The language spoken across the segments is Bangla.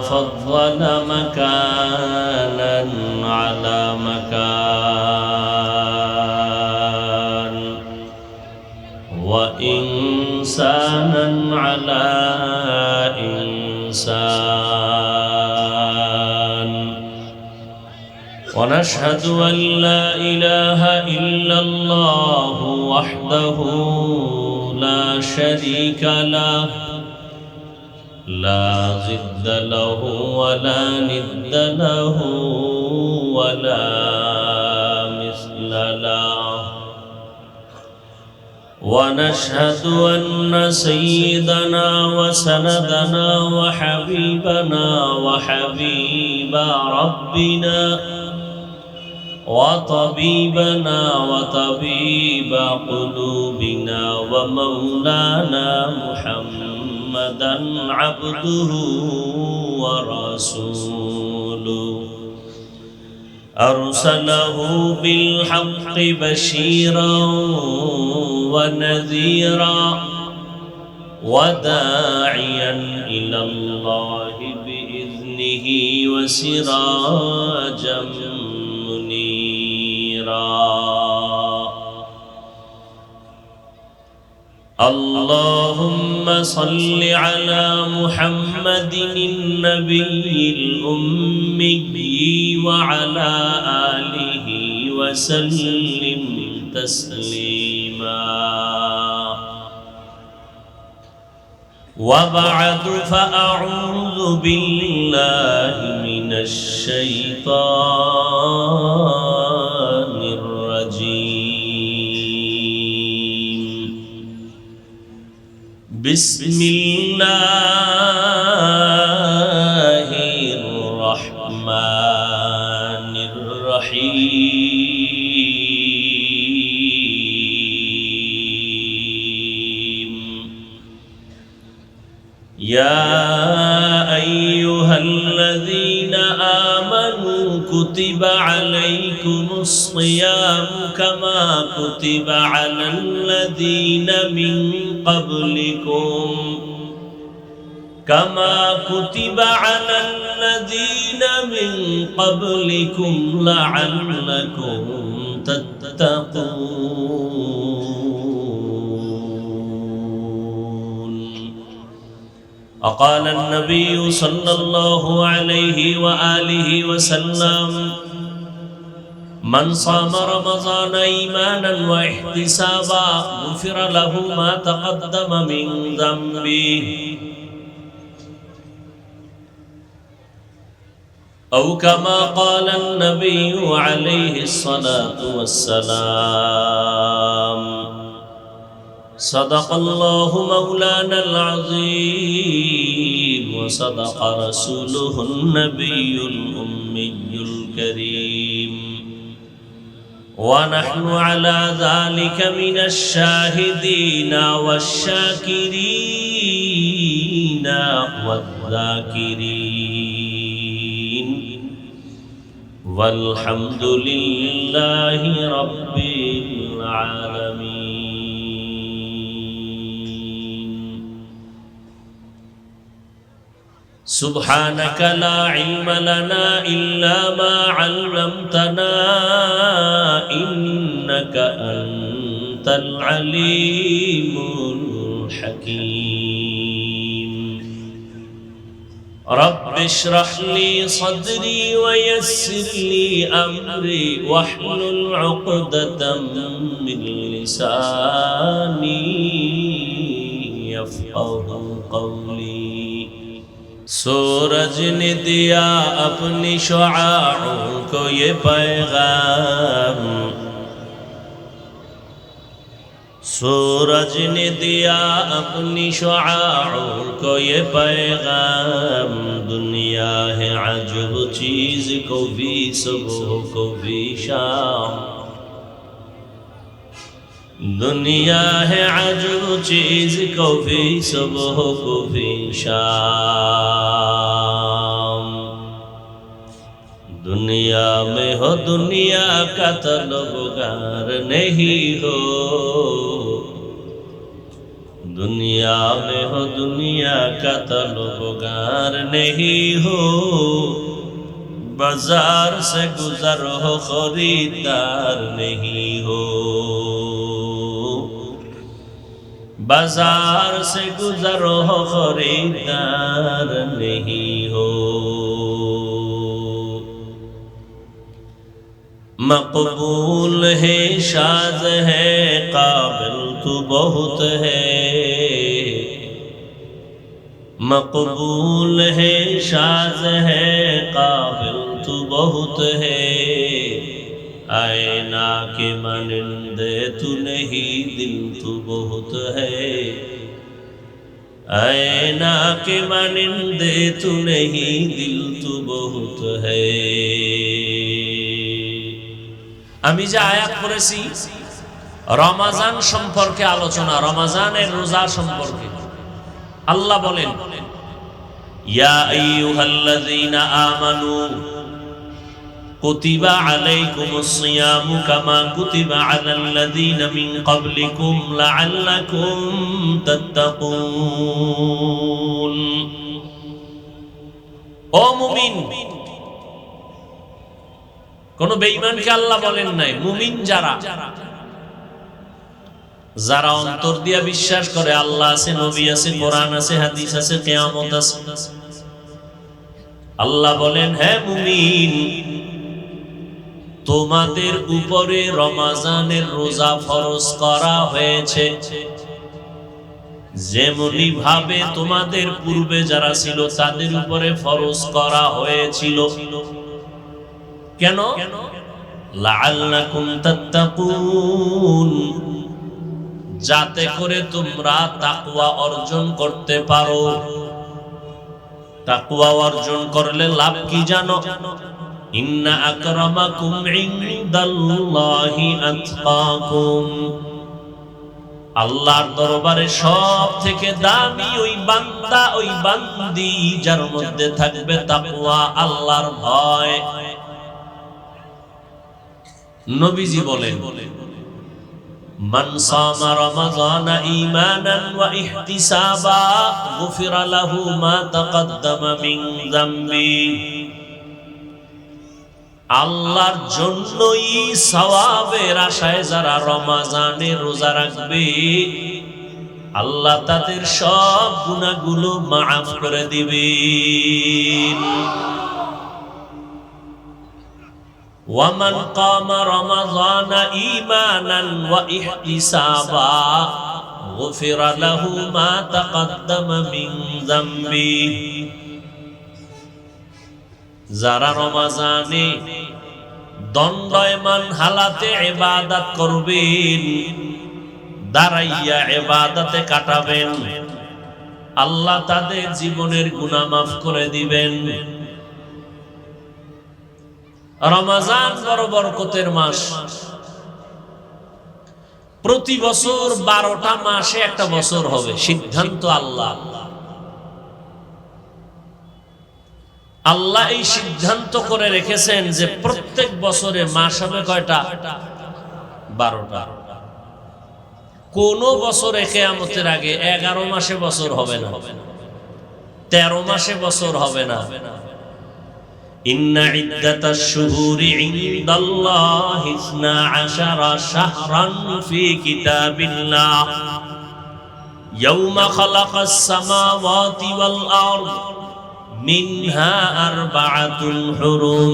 فضل مكانا على مكان وإنسانا على إنسان ونشهد أن لا إله إلا الله وحده لا شريك له لا ضد له ولا ند له ولا مثل له ونشهد أن سيدنا وسندنا وحبيبنا وحبيب ربنا وطبيبنا وطبيب قلوبنا ومولانا محمدا عبده ورسوله أرسله بالحق بشيرا ونذيرا وداعيا إلى الله بإذنه وسراجا منيرا اللهم صل على محمد النبي الأمي وعلى آله وسلم تسليما وبعد فأعوذ بالله من الشيطان الرجيم بسم الله الرحمن الرحيم يا أيها الذين آمنوا كتب عليكم الصيام كما كتب على الذين من قبلكم لعلكم تتقون. وقال النبي صلى الله عليه وآله وسلم من صام رمضان إيمانا واحتسابا غفر له ما تقدم من ذنبه أو كما قال النبي عليه الصلاة والسلام صدق الله مولانا العظيم وصدق رسوله النبي الأمي الكريم ونحن على ذلك من الشاهدين والشاكرين والذاكرين والحمد لله رب العالمين. سبحانك لا علم لنا إلا ما علمتنا إنك أنت العليم الحكيم. رب اشرح لي صدري ويسر لي أمري واحلل عقدة من لساني يفقه قولي. सूरज ने दिया अपनी शुआओं को ये पैगाम, सूरज ने दिया अपनी शुआओं को ये पैगाम. दुनिया है अजब चीज को भी सुबह को भी शाम, दुनिया है अजब चीज को भी सुबह को भी शाम. दुनिया में हो दुनिया का तलबगार नहीं हो, दुनिया में हो दुनिया का तलबगार नहीं हो, बाजार से गुजर हो खरीदार नहीं हो, बाजार से गुजर हो खरीदार नहीं हो। मकबूल है शाज़ है काबिल तू बहुत है, मकबूल है शाज़ है काबिल तू बहुत है, आईना के मानिंदे तू नहीं दिल तू बहुत है, आईना के मानिंदे तू नहीं दिल तू बहुत है। আমি যে আয়াত পড়েছি রমজান সম্পর্কে আলোচনা, রমজানের রোজা সম্পর্কে। আল্লাহ বলেন ইয়া আইয়ুহাল্লাযীনা আমানু কুতিবা আলাইকুমুস সিয়ামু কামা কুতিবা আলাল্লাযীনা মিন ক্বাবলিকুম লাআল্লাকুম তাত্তাকুন। ও মুমিন, কোন বেঈমানকে আল্লাহ বলেন নাই, মুমিন যারা, যারা অন্তর দিয়া বিশ্বাস করে আল্লাহ আছে, নবী আছে, কোরআন আছে, হাদিস আছে, কিয়ামত আছে, আল্লাহ বলেন হে মুমিন, তোমাদের উপরে রমজানের রোজা ফরজ করা হয়েছে, যেমনি ভাবে তোমাদের পূর্বে যারা ছিল তাদের উপরে ফরজ করা হয়েছিল। কেন? লাআল্লাকুম তাত্তাকুন, যাতে করে তোমরা তাকওয়া অর্জন করতে পারো। তাকওয়া অর্জন করলে লাভ কি জানো? ইন্না আকরামাকুম ইনদাল্লাহি আতকাকুম, আল্লাহর দরবারে সব থেকে দামি ওই বান্দা, ওই বান্দি যার মধ্যে থাকবে তাকওয়া, আল্লাহর ভয়। নবীজি বলেন মান সামা রমাযানা ঈমানান ওয়া ইহতিসাবা গুফিরা লাহু মা তাকাদ্দামা মিন যামবি। আল্লাহর জন্যই সওয়াবের আশায় যারা রমজানে রোজা রাখবে, আল্লাহ তাদের সব গুনাহগুলো মাফ করে দিবেন। ومن قام رمضان إيمانا واحتسابا غفر له ما تقدم من ذنبه। যারা রমজানে দণ্ডায়মান হালাতে ইবাদত করবেন, দাঁড়াইয়া ইবাদতে কাটাবেন, আল্লাহ তাদের জীবনের গুনাহ মাফ করে দিবেন। রমজান বড় বরকতের মাস। প্রতি বছর 12টা মাসে একটা বছর হবে, সিদ্ধান্ত আল্লাহ। আল্লাহ এই সিদ্ধান্ত করে রেখেছেন যে প্রত্যেক বছরে মাস হবে কয়টা? 12টা। কোন বছরে কিয়ামতের আগে 11 মাসে বছর হবে না, 13 মাসে বছর হবে না। ইন্না ইদ্দাতাশ শুহুরি ইনদাল্লাহি 12 শাহরান ফি কিতাবিল্লাহ ইয়াওমা খালাকাস সামাওয়াতি ওয়াল আরদ মিনহা আরবাআতুন হুরুম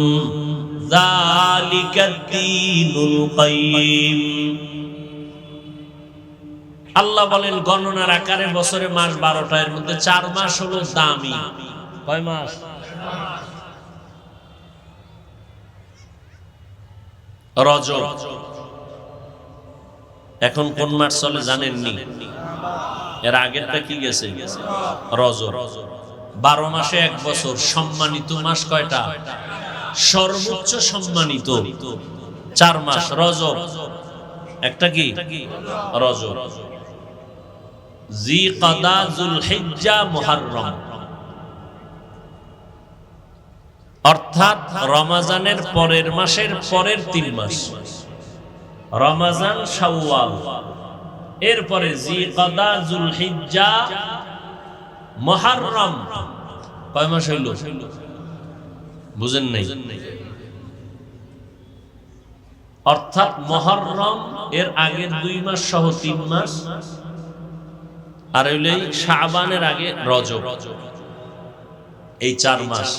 যালিকাদ দীনুল কাইয়্যিম। আল্লাহ বলেন গণনার আকারে বছরে মাস 12টা, এর মধ্যে 4 মাস হলো দামি। কয় মাস? রজব। এখন কোন মাস চলে জানেননি? এর আগেরটা কি গেছে? রজব। 12 মাসে এক বছর। সম্মানিত মাস কয়টা? সর্বোচ্চ সম্মানিত 4 মাস। রজব একটা কি? রজব। জিকাদা, যুলহিজ্জা, মুহররম, অর্থাৎ রমজানের পরের মাসের পরের 3 মাস। রমজান, শাওয়াল, এরপরে জিলকাদা, যুলহিজ্জা, মুহররম, কয় মাস হইল বুঝেন নাই? অর্থাৎ মুহররম এর আগের 2 মাস সহ 3 মাস, আর হইল শাবানের আগে রজব, এই 4 মাস।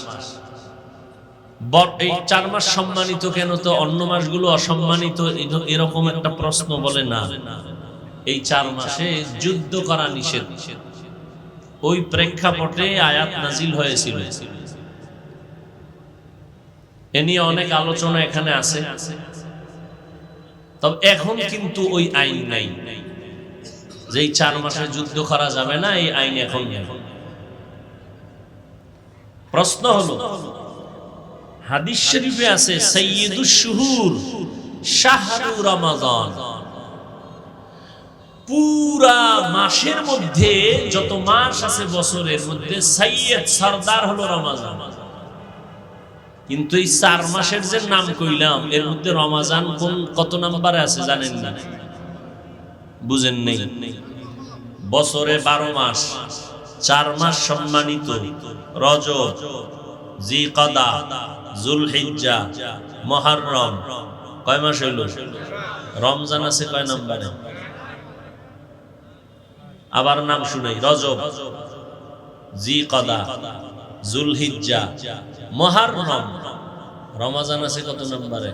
এই 4 মাস সম্মানিত কেন, তো অন্য মাসগুলো অসম্মানিত, এরকম একটা প্রশ্ন বলে না। এই 4 মাসে যুদ্ধ করা নিষেধ, ওই প্রেক্ষাপটে আয়াত নাজিল হয়েছিল। এ নিয়ে অনেক আলোচনা এখানে আছে, তবে এখন কিন্তু ওই আইন নাই যে এই 4 মাসে যুদ্ধ করা যাবে না, এই আইন এখন নেই। প্রশ্ন হলো, হাদিস শরীফে আছে সাইয়্যিদুশ শুহুর শাহরু রমাদান, পুরা মাসের মধ্যে যত মাস আছে বছরের মধ্যে সাইয়্যিদ সরদার হলো রমাদান। কিন্তু এই 4 মাসের যে নাম কইলাম, এর মধ্যে রমাদান কত নম্বরে আছে জানেন না? বুঝেন নেই? বছরে 12 মাস, 4 মাস সম্মানিত, রজব, জিলকাদা, যুলহিজ্জা, মুহররম, কয় মাস হইল? রমজান আছে কয় নম্বরে? আবার নাম শুনাই, রজব, জিলকাদা, যুলহিজ্জা, মুহররম, রমজান আছে কত নম্বরে?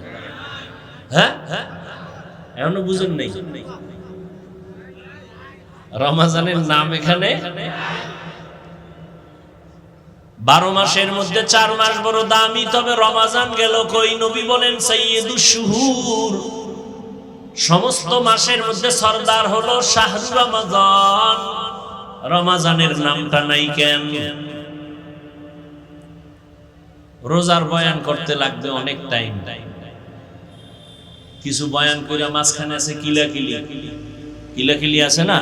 হ্যাঁ, এখনো বুঝেন নাই? রমজানের নাম এখানে 12 মাসের মধ্যে 4 মাস বড় দামি, তবে রমজান গেল কই? নবী বলেন সাইয়্যিদুশ শুহুর, সমস্ত মাসের মধ্যে সরদার হলো শাহরু রমাদান। রমজানের নামটা নাই কেন? রোজার বয়ান করতে লাগবে অনেক টাইম, কিছু বয়ান করে মাঝখানে আছে কিলাকিলি, কিলাকিলি আছে না?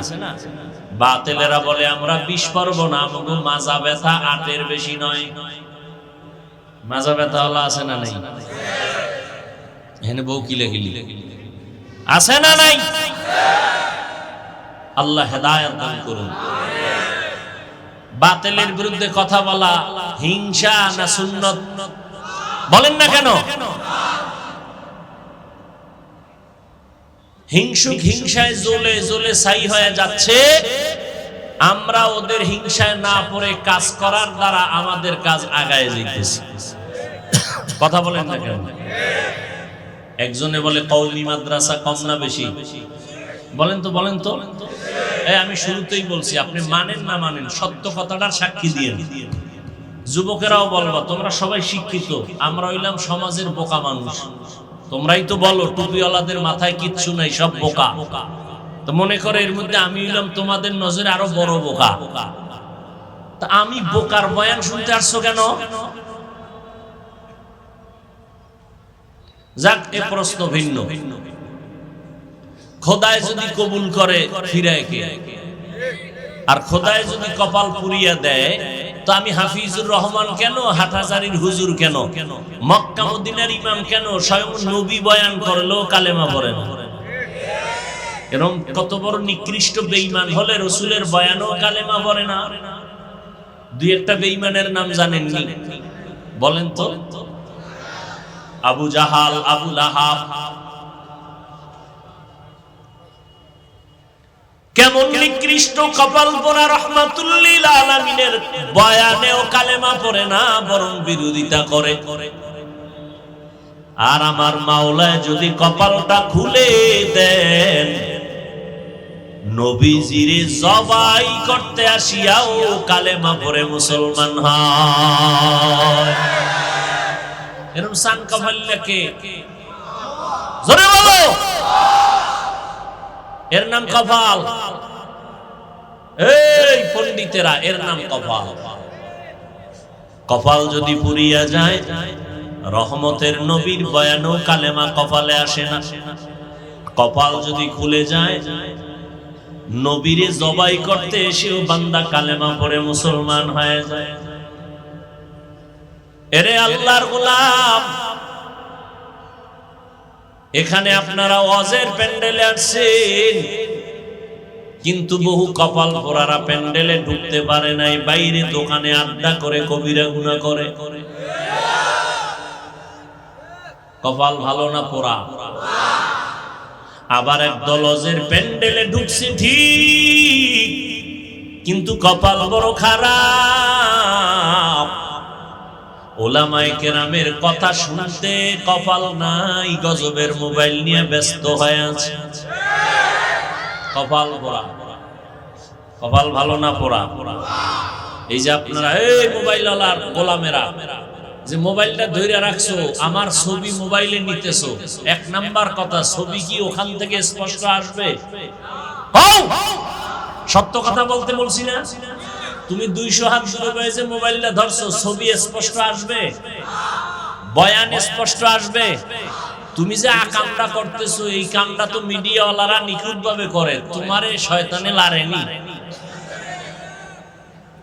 বাতেলেরা বলে আমরা 20 পারবো না, আমাকে মাজা ব্যথা 8 বেশি নয়। মাজা ব্যথা হলো আছে না নাই? এখানে বউ কিলাকিলি আছে না নাই? আল্লাহ হেদায়েত দান করুন। বাতিলের বিরুদ্ধে কথা বলা হিংসা না সুন্নত? বলেন না কেন? হিংসুক হিংসায় জ্বলে জ্বলে ছাই হয়ে যাচ্ছে। আমরা ওদের হিংসায় না পড়ে কাজ করার দ্বারা আমাদের কাজ আগায় যাইতেছে। কথা বলেন না কেন? একজনে বলে কওমি মাদ্রাসা কম না বেশি? বলেন তো, বলেন তো। আমি শুরুতেই বলছি, আপনি মানেন না মানেন, সত্য কথাটার সাক্ষী দিয়ে। যুবকেরাও বলবা তোমরা সবাই শিক্ষিত, আমরা হইলাম সমাজের বোকা মানুষ। তোমরাই তো বলো টুপিওয়ালাদের মাথায় কিচ্ছু নাই, সব বোকা। তো মনে করে এর মধ্যে আমি হইলাম তোমাদের নজরে আরো বড় বোকা। তা আমি বোকার বয়ান শুনতে আসছো কেন? যাক, এ প্রশ্ন ভিন্ন। খোদায় যদি কবুল করে ফিরায় কে? আর খোদায় যদি কপাল পুড়িয়ে দেয়, তো আমি হাফিজুর রহমান কেন, হাটহাজারীর হুজুর কেন, মক্কা মদিনার ইমাম কেন, স্বয়ং নবী বয়ান করলেও কালেমা পড়ে না? এরকম কত বড় নিকৃষ্ট বেঈমান হলে রসুলের বয়ানও কালেমা পড়ে না? দুই একটা বেঈমানের নাম জানেননি? বলেন তো। আবু জাহাল, আবু লাহাব, কেমন নিকৃষ্ট কপাল পোড়া, রাহমাতুল লিল আলামিনের বয়ানেও কালেমা পড়ে না, বরং বিরোধিতা করে। আর আমার মাওলা যদি কপালটা খুলে দেন, নবীজিরে জবাই করতে আসিয়াও কালেমা পড়ে মুসলমান হয়। এরকম সান কপাল্লাকে জোরে বলো, এর নাম কপাল। এই পণ্ডিতেরা, এর নাম কপাল। কপাল যদি পুড়িয়া যায়, রহমতের নবীর বয়ানও কালেমা কপালে আসে না। কপাল যদি খুলে যায়, নবীরে জবাই করতে এসেও বান্দা কালেমা পড়ে মুসলমান হয়ে যায়। এরে আল্লাহর গোলাম, এখানে আপনারা ওয়াজের প্যান্ডেলে আসছেন, কিন্তু বহু কপাল পোড়ারা প্যান্ডেলে ঢুকতে পারে নাই, বাইরে দোকানে আড্ডা করে কবিরা গুনাহ করে। কপাল ভালো না পোড়া? আবার একদল হজের প্যান্ডেলে ঢুকছে ঠিক, কিন্তু কপাল বড় খারাপ। ওলামায়ে কেরামের কথা শুনতে কপাল নাই, গজবের মোবাইল নিয়ে ব্যস্ত হয়ে আছে। কপাল পোড়া। কপাল ভালো না পোড়া? এই যে আপনারা এই মোবাইল ওয়ালার গোলামেরা যে মোবাইলটা ধরে রাখছো, আমার ছবি মোবাইলে নিতেছো, এক নাম্বার কথা, ছবি কি ওখান থেকে স্পষ্ট আসবে? সত্য কথা বলতে বলছি না? তুমি 200 হাত দূরে বসে মোবাইলটা ধরছো, ছবি স্পষ্ট আসবে? বয়ান স্পষ্ট আসবে? তুমি যে আকামটা করতেছো, এই কামটা তো মিডিয়াওয়ালারা নিখুঁতভাবে করে, তোমারে শয়তানে লারেনি।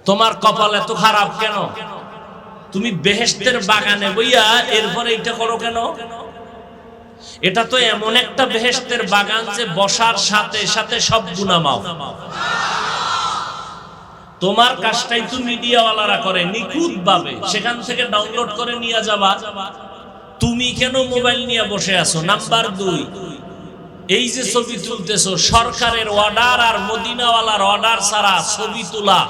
তোমার কপাল এত খারাপ কেন? তুমি বেহেশতের বাগানে বইয়া এরপরে এটা করো কেন? এটা তো এমন একটা বেহেশতের বাগান যে বসার সাথে সাথে সব গুনাহ মাফ। তোমার কাজটাই তো মিডিয়াওয়ালারা করে নিখুঁতভাবে, সেখান থেকে ডাউনলোড করে নিয়ে যাবা। তুমি কেন মোবাইল নিয়ে বসে আছো? নাম্বার 2, এই যে ছবি তুলতেছো, সরকারের অর্ডার আর মদিনাওয়ালার অর্ডার ছাড়া ছবি তোলা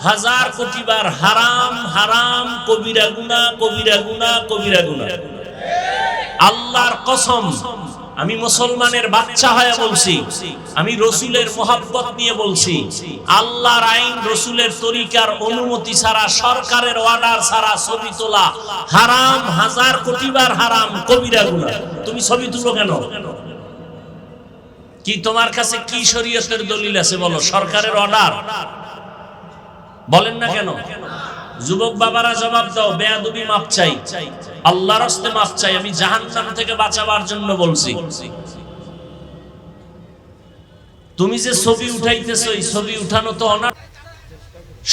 1000 কোটি বার হারাম। হারাম, কবিরা গুনাহ, কবিরা গুনাহ, কবিরা গুনাহ। আল্লাহর কসম, আমি মুসলমানের বাচ্চা হয়ে বলছি, আমি রসুলের মোহাব্বত নিয়ে বলছি, আল্লাহর আইন রসুলের তরিকার অনুমতি ছাড়া, সরকারের অর্ডার ছাড়া ছবি তোলা হারাম, 1000 কোটি বার হারাম, কবিরা গুনাহ। তুমি ছবি তুলো কেন? কি তোমার কাছে কি শরীয়তের দলিল আছে বলো? সরকারের অর্ডার বলেন না কেন? যুবক বাবারা জবাব দাও, বেয়াদবি মাপ চাই, আল্লাহর রাস্তে মাপ চাই, আমি জাহান্নাম থেকে বাঁচাবার জন্য বলছি। তুমি যে ছবি উঠাইতেছো, এই ছবি উঠানো তো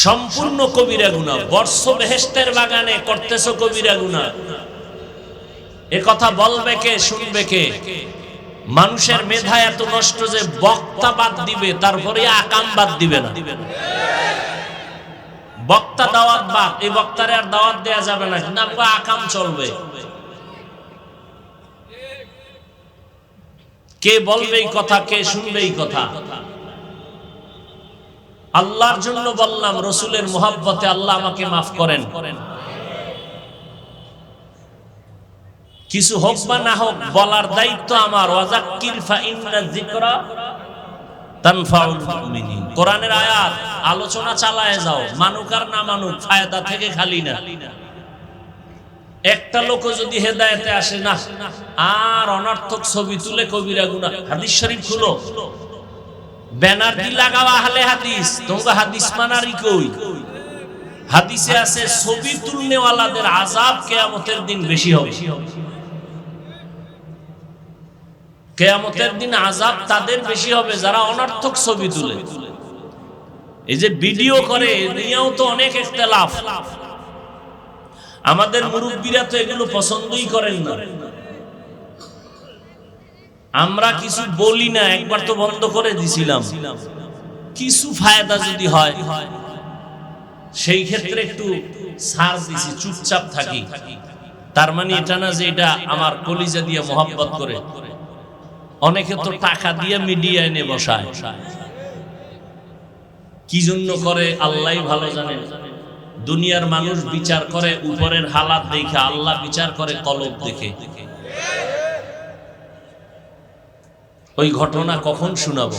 সম্পূর্ণ কবিরা গুনাহ। বর্ষ বেহেশতের বাগানে করতেছো কবিরা গুনাহ। এ কথা বলবে কে, শুনবে কে? মানুষের মেধা এত নষ্ট যে বক্তা বাদ দিবে, তারপরে আকাম বাদ দিবে না। বক্তা দাওয়াত বাদ, এই বক্তারে আর দাওয়াত দেয়া যাবে না, কিন্তু আমাকে আকাম চলবে। কে বলবে এই কথা, কে শুনবে এই কথা? আল্লাহর জন্য বললাম, রসুলের মোহাব্বতে আল্লাহ আমাকে মাফ করেন। কিছু হোক বা না হোক, বলার দায়িত্ব আমার। ওয়াজাক্কির ফাইন্না যিকরা তানফাউল মুমিনিন। কোরআনের আয়াত, আলোচনা চালায় যাও, মানুক আর না মানুক, ফায়দা থেকে খালি না। একটা লোক যদি হেদায়েতে আসে না, আর অনর্থক ছবি তুলে কবিরা গুনাহ। হাদিস শরীফ খুলো, ব্যানার দি লাগাও আহলে হাদিস, তোমরা হাদিস মানারই কই? হাদিসে আছে ছবি তুলনেওয়ালাদের আযাব কিয়ামতের দিন বেশি হবে। কিয়ামতের দিন আযাব তাদের বেশি হবে যারা অনর্থক ছবি তুলে। এই যে ভিডিও করে, নিয়েও তো অনেক ইখতিলাফ। আমাদের মুরব্বীরা তো এগুলো পছন্দই করেন না। আমরা কিছু বলি না, একবার তো বন্ধ করে দিছিলাম। কিছু ফায়দা যদি হয় সেই ক্ষেত্রে একটু ছাড় দিছি, চুপচাপ থাকি। তার মানে এটা না যে এটা আমার কলিজা দিয়ে মোহাব্বত করে। অনেকে তো টাকা দিয়ে মিডিয়া এনে বসায়, কি জন্য করে আল্লাহই ভালো জানেন। দুনিয়ার মানুষ বিচার করে উপরের হালাত দেখে, আল্লাহ বিচার করে কলব দেখে। ওই ঘটনা কখন শোনাবো?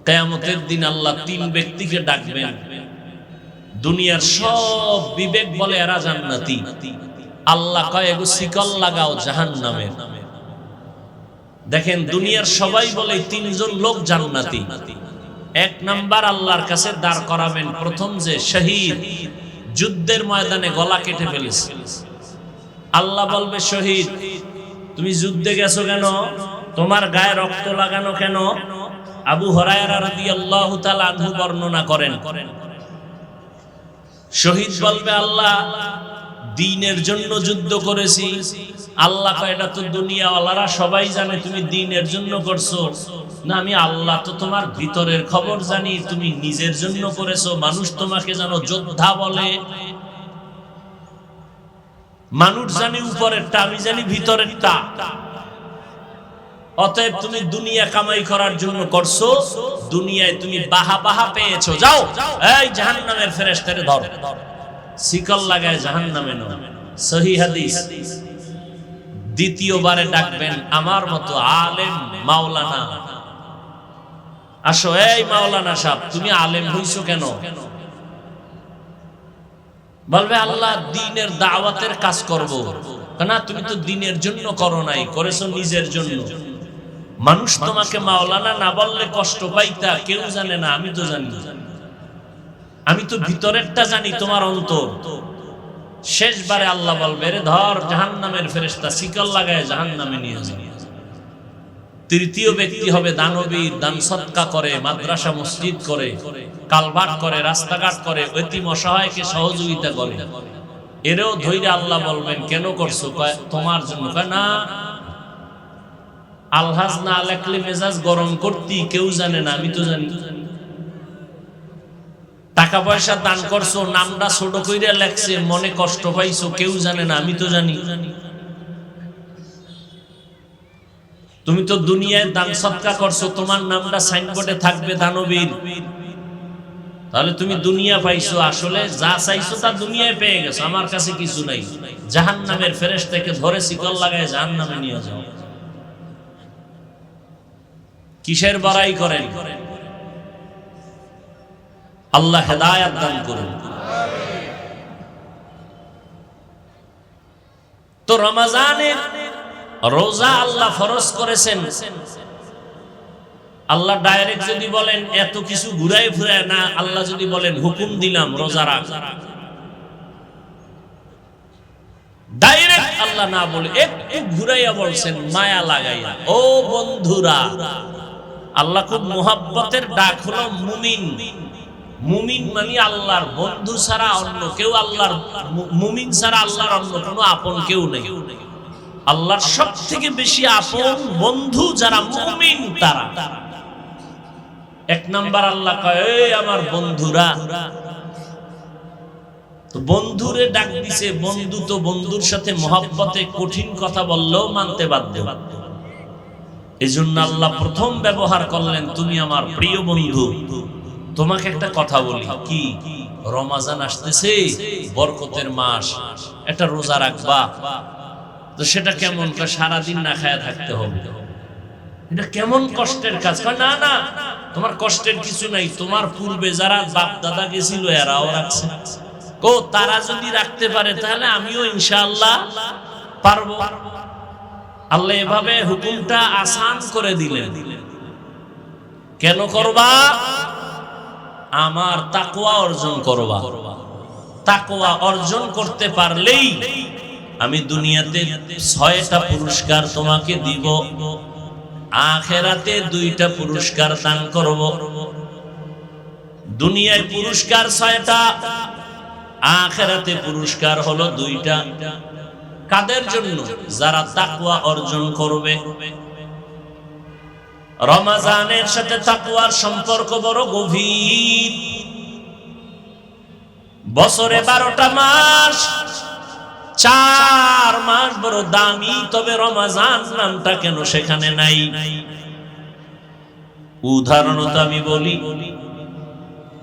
কিয়ামতের দিন আল্লাহ 3 ব্যক্তিকে ডাকবেন। দুনিয়ার সব বিবেক বলে এরা জান্নাতি, আল্লাহ কয় এগো শিকল লাগাও জাহান্নামের। দেখেন, দুনিয়ার সবাই বলে 3 জন লোক জান্নাতি। 1 নাম্বার আল্লাহর কাছে দাঁড় করাবেন প্রথম যে শহীদ, যুদ্ধের ময়দানে গলা কেটে ফেলেছে। আল্লাহ বলবে, শহীদ তুমি যুদ্ধে গেছো কেন? তোমার গায়ে রক্ত লাগানো কেন? আবু হুরায়রা রাদিয়াল্লাহু তাআলা আনহু বর্ণনা করেন, শহীদ বলবে, আল্লাহ দ্বীনের জন্য যুদ্ধ করেছি। আল্লাহ কয়, এটা তো দুনিয়াওয়ালারা সবাই জানে তুমি দ্বীনের জন্য করছো। না, আমি আল্লাহ তো তোমার ভিতরের খবর জানি, তুমি নিজের জন্য করেছো, মানুষ তোমাকে জানো যোদ্ধা বলে, মানুষ জানি উপরেরটা, আমি জানি ভিতরেরটা। অতএব তুমি দুনিয়া কামাই করার জন্য করছো, দুনিয়ায় তুমি বাহা বাহা পেয়েছো, যাও এই জাহান্নামের ফেরেশতারে ধর, শিকল লাগায় জাহান্নামে নাও। সহিহ হাদিস। দ্বিতীয়বারে ডাকবেন আমার মতো আলেম মাওলানা, আসো। এই মাওলানা সাহেব, তুমি আলেম হইছো কেন? বলবে আল্লাহ দ্বীনের দাওয়াতের কাজ করব। না, তুমি তো দ্বীনের জন্য করো নাই, করেছো নিজের জন্য। মানুষ তোমাকে মাওলানা না বললে কষ্ট পাইতা, কেউ জানে না, আমি তো জানি, আমি তো ভিতরেরটা জানি, তোমার অন্তর। শেষবারে আল্লাহ বলবে রে ধর, জাহান্নামের ফেরেশতা শিকল লাগায় জাহান্নামে নিয়ে যায়। তৃতীয় ব্যক্তি হবে দানবীর, দান সদকা করে, মাদ্রাসা মসজিদ করে, কালভার্ট করে, রাস্তাঘাট করে, এতিম অসহায়কে সহযোগিতা করে। এরও ধৈর্য আল্লাহ বলবেন কেন করছো? তোমার জন্য। না, আলহাজ না লেখলে মেজাজ গরম করতি, কেউ জানে না, আমি তো জানি। টাকা পয়সা দান করছো, নামটা ছোট কইরা লেখছে, মনে কষ্ট পাইছো, কেউ জানে না, আমি তো জানি। তুমি তো দুনিয়ায় দান সদকা করছো, তোমার নামটা সাইনবোর্ডে থাকবে দানবীর, তাহলে তুমি দুনিয়া পাইছো। আসলে যা চাইছো তা দুনিয়ায় পেয়ে গেছো, আমার কাছে কিছু নাই। জাহান্নামের ফেরেশতাকে ধরে শিকল লাগায় জাহান্নামে নিয়ে যাও। কিসের বড়াই করেন? আল্লাহ হেদায়েত দান করুন। তো রমজানের রোজা আল্লাহ ফরজ করেছেন। আল্লাহ ডাইরেক্ট যদি বলেন এত কিছু ঘুরাই ফিরায় না, আল্লাহ যদি বলেন হুকুম দিলাম রোজা রাখ, ডাইরেক্ট আল্লাহ না বলে একটু ঘুরাইয়া বলছেন মায়া লাগাইয়া, ও বন্ধুরা। আল্লাহ খুব মোহাব্বতের ডাক হলো মুমিন। মুমিন মানে আল্লাহর বন্ধু ছাড়া অন্য কেউ, আল্লাহর মুমিন ছাড়া আল্লাহর অন্য কোনো আপন কেউ নেই। আল্লাহর সব থেকে বেশি আপন বন্ধু যারা মুমিন তারা। এক নাম্বার আল্লাহ কয় এই আমার বন্ধুরা। তো বন্ধুরে ডাক দিছে, বন্ধু তো বন্ধুর সাথে মহব্বতে কঠিন কথা বললেও মানতে বাধ্য। এই জন্য আল্লাহ প্রথম ব্যবহার করলেন তুমি আমার প্রিয় বন্ধু। তোমাকে একটা কথা বলি, কি রমজান আসতেছে, বরকতের মাস, একটা রোজা রাখবা। তো সেটা কেমন? সারাদিন না খায়া থাকতে হবে। এটা কেমন কষ্টের কাজ? না না, তোমার কষ্টের কিছু নাই, তোমার পূর্বে যারা বাপ দাদা গেছিল এরাও রাখছে। তারা যদি রাখতে পারে তাহলে আমিও ইনশাআল্লাহ পারবো। আল্লাহ এভাবে হুকুমটা আসান করে দিলেন। কেন করবা? আমার তাকওয়া অর্জন করবা। তাকওয়া অর্জন করতে পারলেই আমি দুনিয়াতে 6টা পুরস্কার তোমাকে দিব, আখিরাতে 2টা পুরস্কার দান করব। দুনিয়ায় পুরস্কার 6টা, আখিরাতে পুরস্কার হলো 2টা। কাদের জন্য? যারা তাকওয়া অর্জন করবে। রমজানের সাথে তাকওয়ার সম্পর্ক বড় গভীর। বছরে 12টা মাস, 4 মাস বড় দামি, তবে রমজান নামটা কেন সেখানে নাই? উদাহরণত আমি বলি,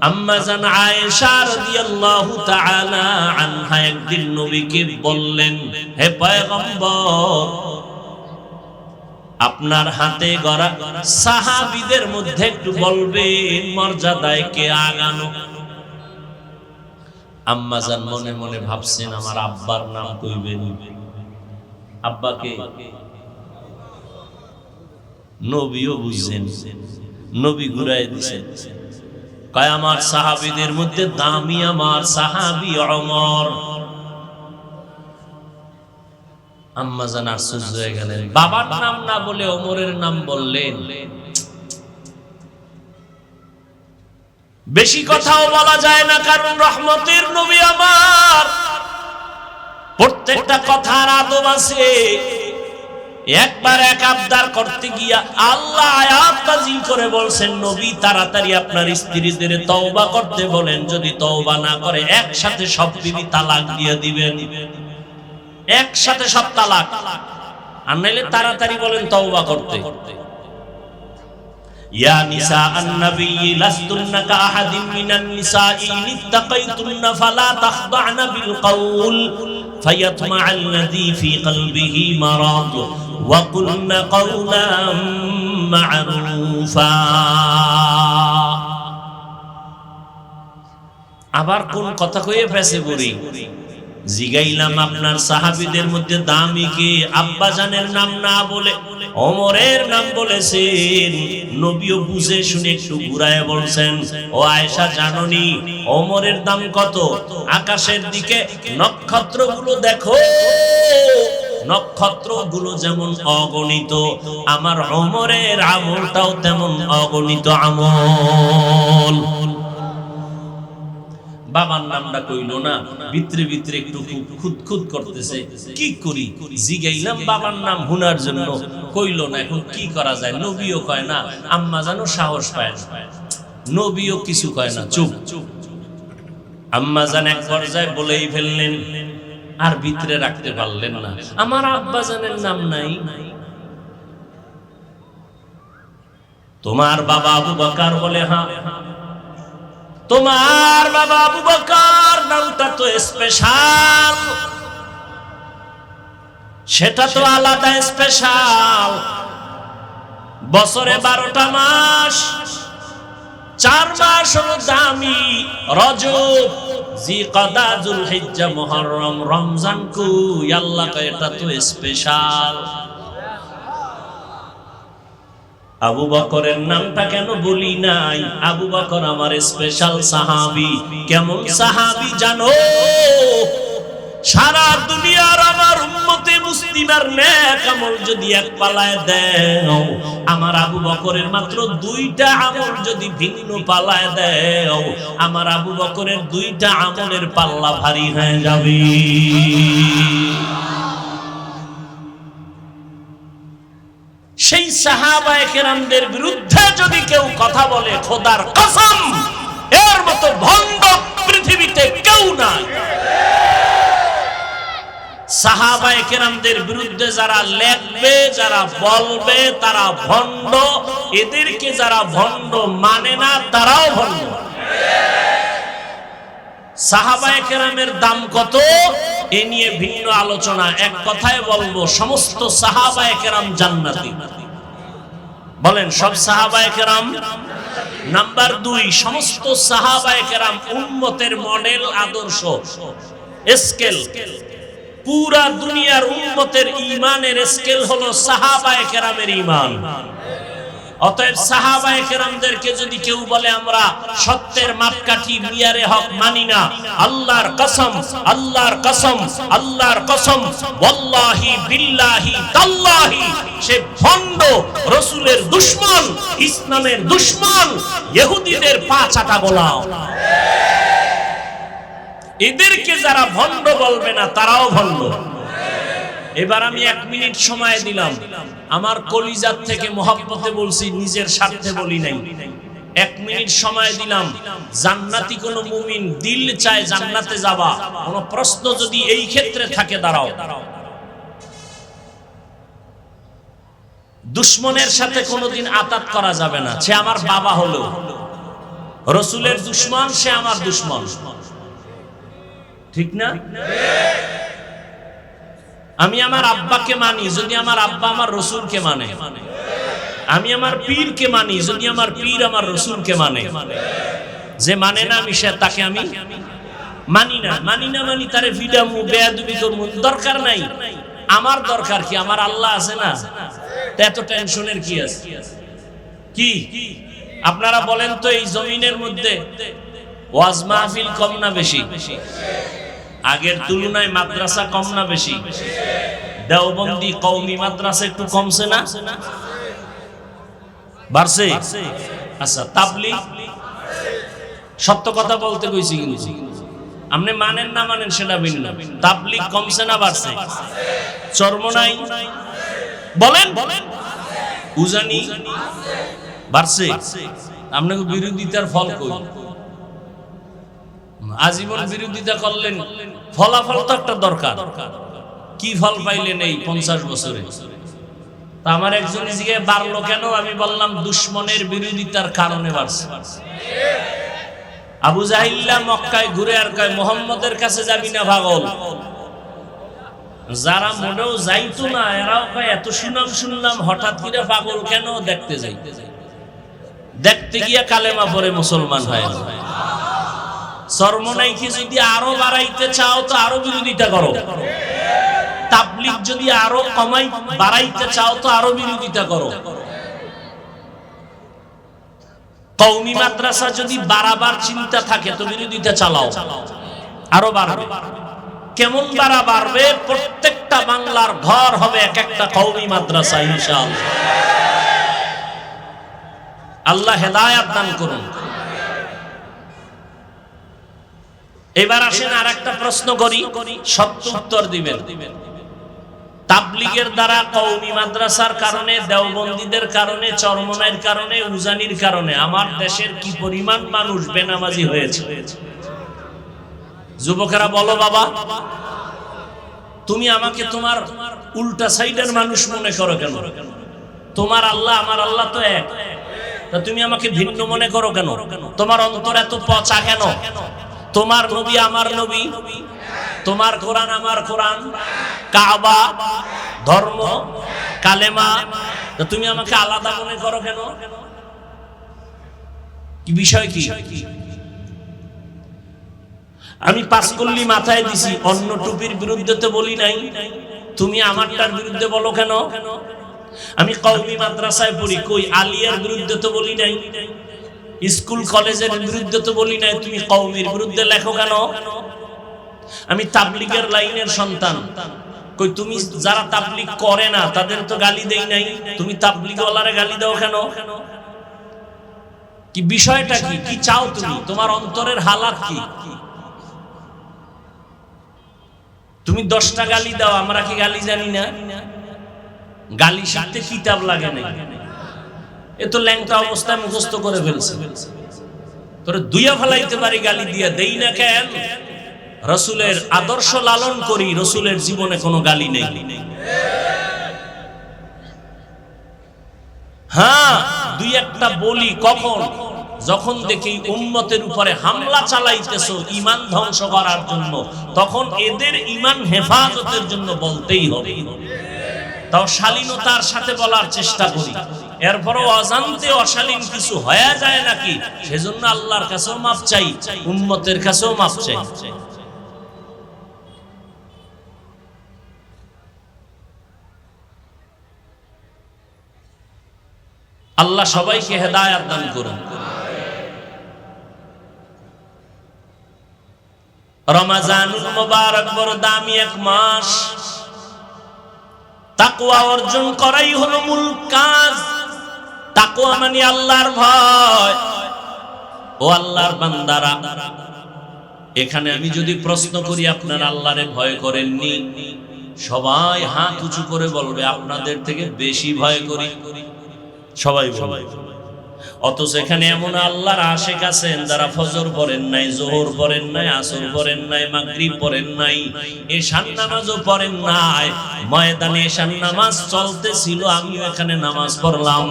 আম্মা জান আয়েশা রাদিয়াল্লাহু তাআলা আনহা একদিন নবীকে বললেন, হে পয়গম্বর, আপনার হাতে গড়া সাহাবীদের মধ্যে একটু বলবেন মর্যাদায় কে আগানো। আম্মা জান মনে মনে ভাবছেন আমার আব্বার নাম কইবেন। আব্বাকে নবীও বুঝছেন, নবী ঘুরাই দিছেন, কয় আমার সাহাবীদের মধ্যে দামি আমার সাহাবী ওমর। আম্মা জান আশ্চর্য হয়ে গেলেন, বাবার নাম না বলে ওমরের নাম বললেন। বেশি কথাও বলা যায় না, কারণ রহমতের নবী আমার, প্রত্যেকটা কথার আদব আছে। একবার এক আবদার করতে গিয়া আল্লাহ আয়াত নাযিল করে বলছেন, নবী তাড়াতাড়ি আপনার স্ত্রীদের তওবা করতে বলেন, যদি তওবা না করে একসাথে সব বিবি তালাক দিয়ে দিবেন, একসাথে সব তালাক। আর নাইলে তাড়াতাড়ি বলেন তওবা করতে। ইয়া নিসা আন-নবী লাস্তুন্না কাআহাদিন মিনান নিসাই ইত্তাকাইতুন্না ফালা তাখদা'না বিল কওল ফায়াতমা'আল্লাযী ফী কলবিহি মারাদ ওয়া কুলনা কওলাম মা'রুফা। আবার কোন কথা কইয়ে ফেসে পড়ি। জিগাইলাম আপনার সাহাবীদের মধ্যে দামি কে? আব্বাজানের নাম না বলে ওমরের নাম বলেছেন। নবীও বুঝে শুনে একটু ঘুরায় বলছেন, ও আয়েশা জাননি ওমরের দাম কত? আকাশের দিকে নক্ষত্রগুলো দেখো, নক্ষত্রগুলো যেমন অগণিত, আমার ওমরের আমলটাও তেমন অগণিত আমল। বাবার নামটা কইল না, ভিতরে ভিতরে একটু খুঁতখুত করতেছে, কি করি? জিগাইলাম বাবার নাম হুনার জন্য, কইল না। এখন কি করা যায়? নবীও কয় না, আম্মা জানো সাহস পায় না, নবীও কিছু কয় না, চুপ। আম্মা জান এক পর্যায়ে বলেই ফেললেন, আর ভিতরে রাখতে পারলেন না, আমার আব্বা জানের নাম নাই। তোমার বাবা আবু বকর? বলে হ্যাঁ। তোমার বাবা আবু বকর নামটা তো স্পেশাল, সেটা তো আলাদা স্পেশাল। বছরে 12টা মাস, 4 মাস হলো দামি, রজব, জিকদা, যুলহিজ্জা, মুহররম, রমজান। কই আল্লাহ কয় এটা তো স্পেশাল। আবু বকরের নামটা কেন বলি নাই? আবু বকর আমার স্পেশাল সাহাবী। কেমন সাহাবী জানো? সারা দুনিয়ার আমার উম্মতে মুসলিমার নেক আমল যদি এক পালায় দেও, আমার আবু বকরের মাত্র 2টা আমল যদি ভিন্ন পালায় দেও, আমার আবু বকরের 2টা আমলের পাল্লা ভারী হয়ে যাবে। সেই সাহাবায়ে কেরামদের বিরুদ্ধে যদি কেউ কথা বলে, খোদার কসম এর মতো ভণ্ড পৃথিবীতে কেউ নাই। সাহাবায়ে কেরামদের বিরুদ্ধে যারা লেখবে, যারা বলবে, তারা ভণ্ড। এদেরকে যারা ভণ্ড মানে না, তারাও ভণ্ড। সাহাবায়ে কেরামের দাম কত এ নিয়ে ভিন্ন আলোচনা। এক কথায় বলবো, সমস্ত সাহাবায়ে কেরাম জান্নাতি। বলেন সব সাহাবায়ে কেরাম? নাম্বার 2, সমস্ত সাহাবায়ে কেরাম উম্মতের মডেল, আদর্শ, স্কেল। পুরা দুনিয়ার উম্মতের ঈমানের স্কেল হলো সাহাবায়ে কেরামের ঈমান। অতএব সাহাবায়ে কেরামদেরকে যদি কেউ বলে আমরা সত্যের মাপকাঠি মিয়ারে হক মানি না, আল্লাহর কসম, আল্লাহর কসম, আল্লাহর কসম, ওয়াল্লাহি বিল্লাহি তাল্লাহি, সে ভণ্ড, রাসূলের দুশমন, ইসলামের দুশমন, ইহুদিদের পা চাটা গোলাম। এদেরকে যারা ভণ্ড বলবে না, তারাও ভণ্ড। এবার আমি 1 মিনিট সময় দিলাম, আমার কলিজার থেকে মহব্বতে বলছি, নিজের স্বার্থে বলি নাই। 1 মিনিট সময় দিলাম। জান্নাতি কোন মুমিন দিল চায় জান্নাতে যাবা, কোন প্রশ্ন যদি এই ক্ষেত্রে থাকে, দাঁড়াও। দুশমনের সাথে কোনোদিন আতাত করা যাবে না। সে আমার বাবা হলো, রাসূলের দুশমন, সে আমার দুশমন, ঠিক না? আমি আমার আব্বাকে মানি যদি আমার আব্বা আমার রাসূলকে মানে। আমি আমার পীরকে মানি যদি আমার পীর আমার রাসূলকে মানে। যে মানে না, আমি সে তাকে আমি মানি না। মানি তারে ভিডামু, বেয়াদবি করব, দরকার নাই। আমার দরকার কি? আমার আল্লাহ আছে না? এত টেনশনের কি আছে? কি আপনারা বলেন তো, এই জমিনের মধ্যে ওয়াজ মাহফিল কম না বেশি? আগের তুলনায় মাদ্রাসা কম না বেশি? দেওবন্দি কওমি মাদ্রাসা একটু কমছে না? বাড়ছে? আচ্ছা, তাবলীগ? সত্য কথা বলতে কইছি কিন্তু। আপনি মানেন না মানেন সেটা ভিন্ন। তাবলীগ কমছে না বাড়ছে? চরমনাই বলেন উজানি বাড়ছে, আপনাকে বিরোধিতার ফল কই? আজীবন বিরোধিতা করলেন, ফলাফল তো একটা দরকার। কি ফল পাইলেন এই 50 বছরে? তা আমার একজন জিজ্ঞেস বাড়লো কেন? আমি বললাম দুশ্মনের বিরোধিতার কারণে বাড়ছে। আবু জাহিল্লা মক্কায় ঘুরে আর কয় মুহাম্মদের কাছে যাবি না পাগল। যারা মনেও যাইতো না এরাও কয় এত সুনাম শুনলাম, হঠাৎ করে পাগল কেন? দেখতে যাই, দেখতে গিয়া কালেমা পড়ে মুসলমান হয়। সরমনাইকে যদি আরো বাড়াইতে চাও তো আরো বিরোধিতা করো। তাবলীগ যদি আরো কমাই বাড়াইতে চাও তো আরো বিরোধিতা করো। কওমি মাদ্রাসা যদি বাড়াবার চিন্তা থাকে তো বিরোধিতা চালাও, আরো বাড়বে। কেমন বাড়বে? প্রত্যেকটা বাংলার ঘর হবে এক একটা কওমি মাদ্রাসা ইনশাআল্লাহ। আল্লাহ হেদায়েত দান করুন। এবার আসেন আর একটা প্রশ্ন করি, সত্য উত্তর দিবেন। তাবলীগের দ্বারা, কওমি মাদ্রাসার কারণে, দেওবন্দীদের কারণে, চরমনাইয়ের কারণে, উজানির কারণে আমার দেশের কি পরিমাণ মানুষ বেনামাজি হয়েছে? যুবকেরা বলো বাবা, তুমি আমাকে তোমার উল্টা সাইডের মানুষ মনে করো কেন? তোমার আল্লাহ আমার আল্লাহ তো এক, তা তুমি আমাকে ভিন্ন মনে করো কেন? তোমার অন্তর এত পচা কেন? তোমার নবী আমার নবী, তোমার কোরআন আমার কোরআন, কাবা, ধর্ম, কালেমা, তুমি আমাকে আলাদা মনে করো কেন? কি বিষয় কি? আমি পাঁচকল্লি মাথায় দিছি, অন্য টুপির বিরুদ্ধে তো বলি নাই, তুমি আমারটার বিরুদ্ধে বলো কেন? আমি কওমি মাদ্রাসায় পড়ি, কই আলিয়ার বিরুদ্ধে তো বলি নাই, স্কুল কলেজের বিরুদ্ধে তো বলি নাই, তুমি কওমির বিরুদ্ধে লেখো কেন? আমি তাবলীগের লাইনের সন্তান, কই তুমি যারা তাবলীগ করে না তাদের তো গালি দেই নাই, তুমি তাবলীগওয়ালারে গালি দাও কেন? কি বিষয়টা কি? কি চাও তুমি? তোমার অন্তরের হালাত কি? তুমি 10টা গালি দাও, আমরা কি গালি জানি না? গালি শিখতে কিতাব লাগে না, এ তো ল্যাংটা অবস্থায় মুখস্থ করে ফেলছে। তোরে দুইয়া ফেলাইতে পারি, গালি দিয়া দেই না কেন? রাসূলের আদর্শ লালন করি, রাসূলের জীবনে কোনো গালি নেই। হ্যাঁ, দুই একটা বলি কখন? যখন দেখি উম্মতের উপরে হামলা চালাইতেছো ঈমান ধ্বংস করার জন্য, তখন এদের ঈমান হেফাজতের জন্য বলতেই হবে। তাও শালীনতার সাথে বলার চেষ্টা করি, এরপরও অজান্তে অশালীন কিছু হয়ে যায় নাকি, সেজন্য আল্লাহর কাছেও মাফ চাই, উম্মতের কাছেও মাফ চাই। আল্লাহ সবাইকে হেদায়েত দান করুন। রমজানুল মুবারক বড় দামি এক মাস, তাকওয়া অর্জন করাই হলো মূল কাজ। তাকওয়া মানে আল্লাহর ভয়। ও আল্লাহর বান্দারা, এখানে আমি যদি প্রশ্ন করি আপনারা আল্লাহরে ভয় করেননি, সবাই হাত উঁচু করে বলবে আপনাদের থেকে বেশি ভয় করি। সবাই বলবে। অথচ এখানে এমন আল্লাহর আশিক আছেন যারা ফজর পড়েন নাই, যোহর পড়েন নাই, আসর পড়েন নাই, মাগরিব পড়েন নাই, এশার নামাজও পড়েন নাই। ময়দানে এশার নামাজ চলতেছিল, আমিও এখানে নামাজ পড়লাম।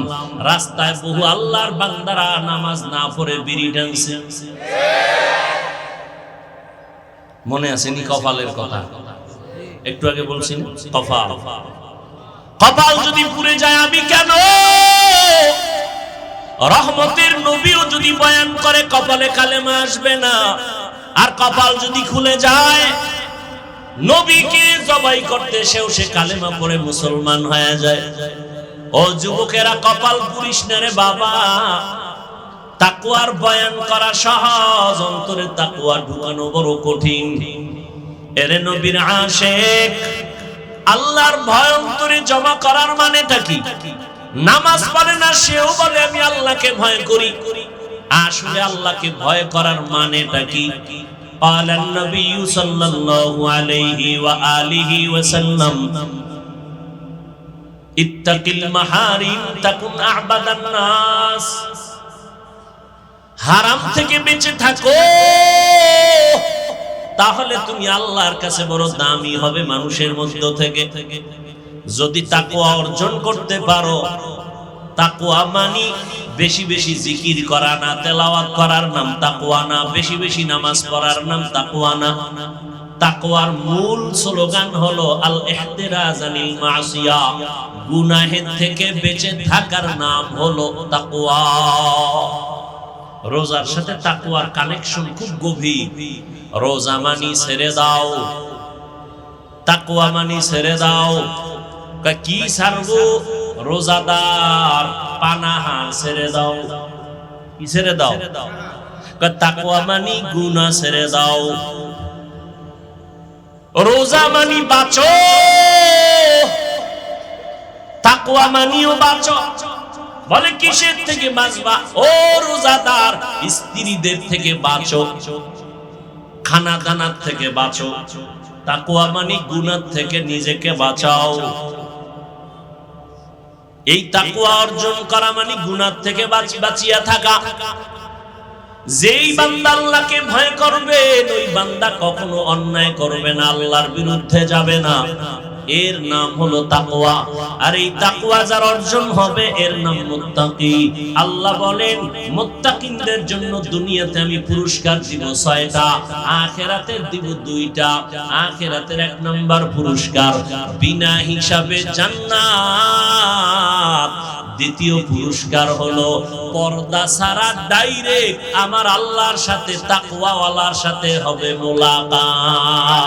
রাস্তায় বহু আল্লাহর বান্দারা নামাজ না পড়ে বিড়ি টানছে। মনে আছে নি কপালের কথা? একটু আগে বলছি কপাল। কপাল যদি পুড়ে যায় আমি কেন? রহমতের নবীও যদি বয়ান করে কপালে কালেমা আসবে না। আর কপাল যদি খুলে যায়, নবীকে জবাই করতে সেও সে কালেমা পড়ে মুসলমান হয়ে যায়। ও যুবকেরা, কপাল পুড়িস না রে বাবা। তাকওয়ার বয়ান করা সহজ, অন্তরে তাকওয়া ঢুকানো বড় কঠিন। এরে নবীর আশিক, আল্লাহর ভয় অন্তরে জমা করার মানেটা কি? নামাজ পড়ে না, সেও বলে আমি আল্লাহকে ভয় করি। আসলে আল্লাহকে ভয় করার মানেটা কি? ক্বালান নবী সাল্লাল্লাহু আলাইহি ওয়া আলিহি ওয়াসাল্লাম ইত্তাকিল মাহারিম তাকুন আ'বাদান নাস, হারাম থেকে বেঁচে থাকো, তাহলে তুমি আল্লাহর কাছে বড় দামি হবে মানুষের মধ্য থেকে। যদি তাকওয়া অর্জন করতে পারো, তাকওয়া মানে বেশি বেশি জিকির করা না, তেলাওয়াত করার নাম তাকওয়া না, বেশি বেশি নামাজ পড়ার নাম তাকওয়া না। তাকওয়ার মূল স্লোগান হলো আল ইহতিরাজ আনিল মাসিয়া, গুনাহের থেকে বেঁচে থাকার নাম হলো তাকওয়া। রোজার সাথে তাকওয়ার কানেকশন খুব গভীর। রোজা মানি ছেড়ে দাও, তাকওয়া মানি ছেড়ে দাও। কি ছাড়বো? রোজাদার পানাহার ছেড়ে দাও। কি ছেড়ে দাও? তাকওয়া মানি গুনাহ ছেড়ে দাও। রোজা মানি বাঁচো, তাকওয়া মানিও বাঁচো। বলে কিসের থেকে বাঁচবা? ও রোজাদার, স্ত্রীদের থেকে বাঁচো, খানা দানার থেকে বাঁচো। তাকওয়া মানি গুনাহ থেকে নিজেকে বাঁচাও। এই তাকওয়া অর্জন করা মানে গুনাহ থেকে বাঁচিয়া থাকা। যেই বান্দা আল্লাহকে ভয় করবে, ওই বান্দা কখনো অন্যায় করবে না, আল্লাহর বিরুদ্ধে যাবে না। এর নাম হলো তাকওয়া। আর এই তাকওয়া যার অর্জন হবে, এর নাম মুত্তাকি। আল্লাহ বলেন, মুত্তাকিনদের জন্য দুনিয়াতে আমি পুরস্কার দিব 6টা, আখিরাতে দিব 2টা। আখিরাতের 1 নাম্বার পুরস্কার বিনা হিসাবে জান্নাত। দ্বিতীয় পুরস্কার হলো পর্দা ছাড়া ডাইরেক্ট আমার আল্লাহর সাথে, তাকওয়াওয়ালার সাথে হবে মোলাকাত।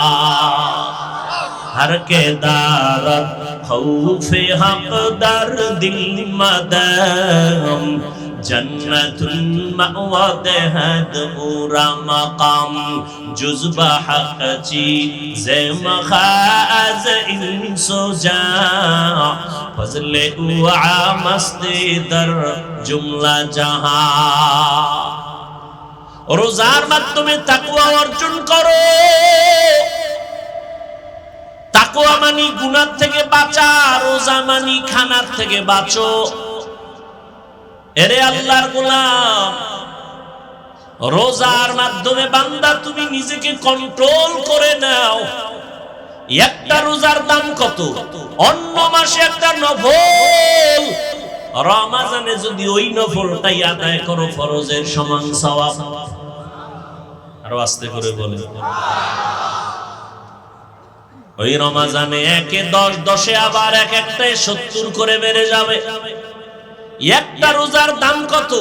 हर के दारत खौफे हक दर दिल मदम, जन्नतुल मअवा देहद उरा मकाम, जुज़बा हक चीज़े मखाज़ इंसो जा, फज़ले उआ मस्ती दर जुमला जहां। रोजार माध्यमे ताकवा अर्जन करो। তাকওয়া মানি গুনাহ থেকে বাঁচা, রোজা মানি খানার থেকে বাঁচো। এরে আল্লাহর গোলাম, রোজার মাধ্যমে বান্দা তুমি নিজেকে কন্ট্রোল করে নাও। একটা রোজার দাম কত? অন্য মাসে একটা নফল, রমজানে যদি ওই নফলটাই আদায় করো, ফরজের সমান সওয়াব। আরো আস্তে করে বলে, ওই রমজানে 1-এ 10, 10-এ আবার 1-1টায় 70 করে বেড়ে যাবে। একটা রোজার দাম কত?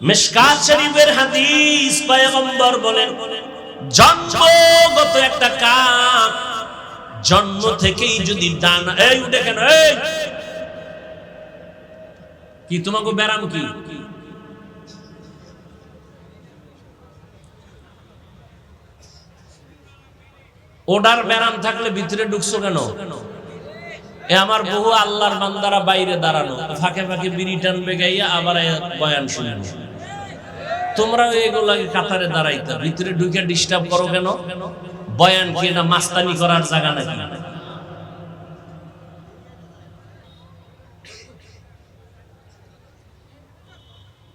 মিশকাত শরীফের হাদিস, পয়গম্বর বলেন, জন্মগত একটা কাক জন্ম থেকেই যদি ডানা, এই উঠে কেন, এই কি তোমাকে ব্যারাম কি? ওডার ব্যারাম থাকলে ভিতরে ঢুকছো কেন? এ আমার বহু আল্লাহর বান্দারা বাইরে দাঁড়ানো, ফাঁকে ফাঁকে বিড়ি টানবে গাইয়া, আবার বয়ান শুনবে। তোমরা এগুলাকে কাতারে দাঁড়াইতে, ভিতরে ঢুকে ডিস্টার্ব করো কেন? বয়ান কি এটা মাস্তানি করার জায়গা নাকি?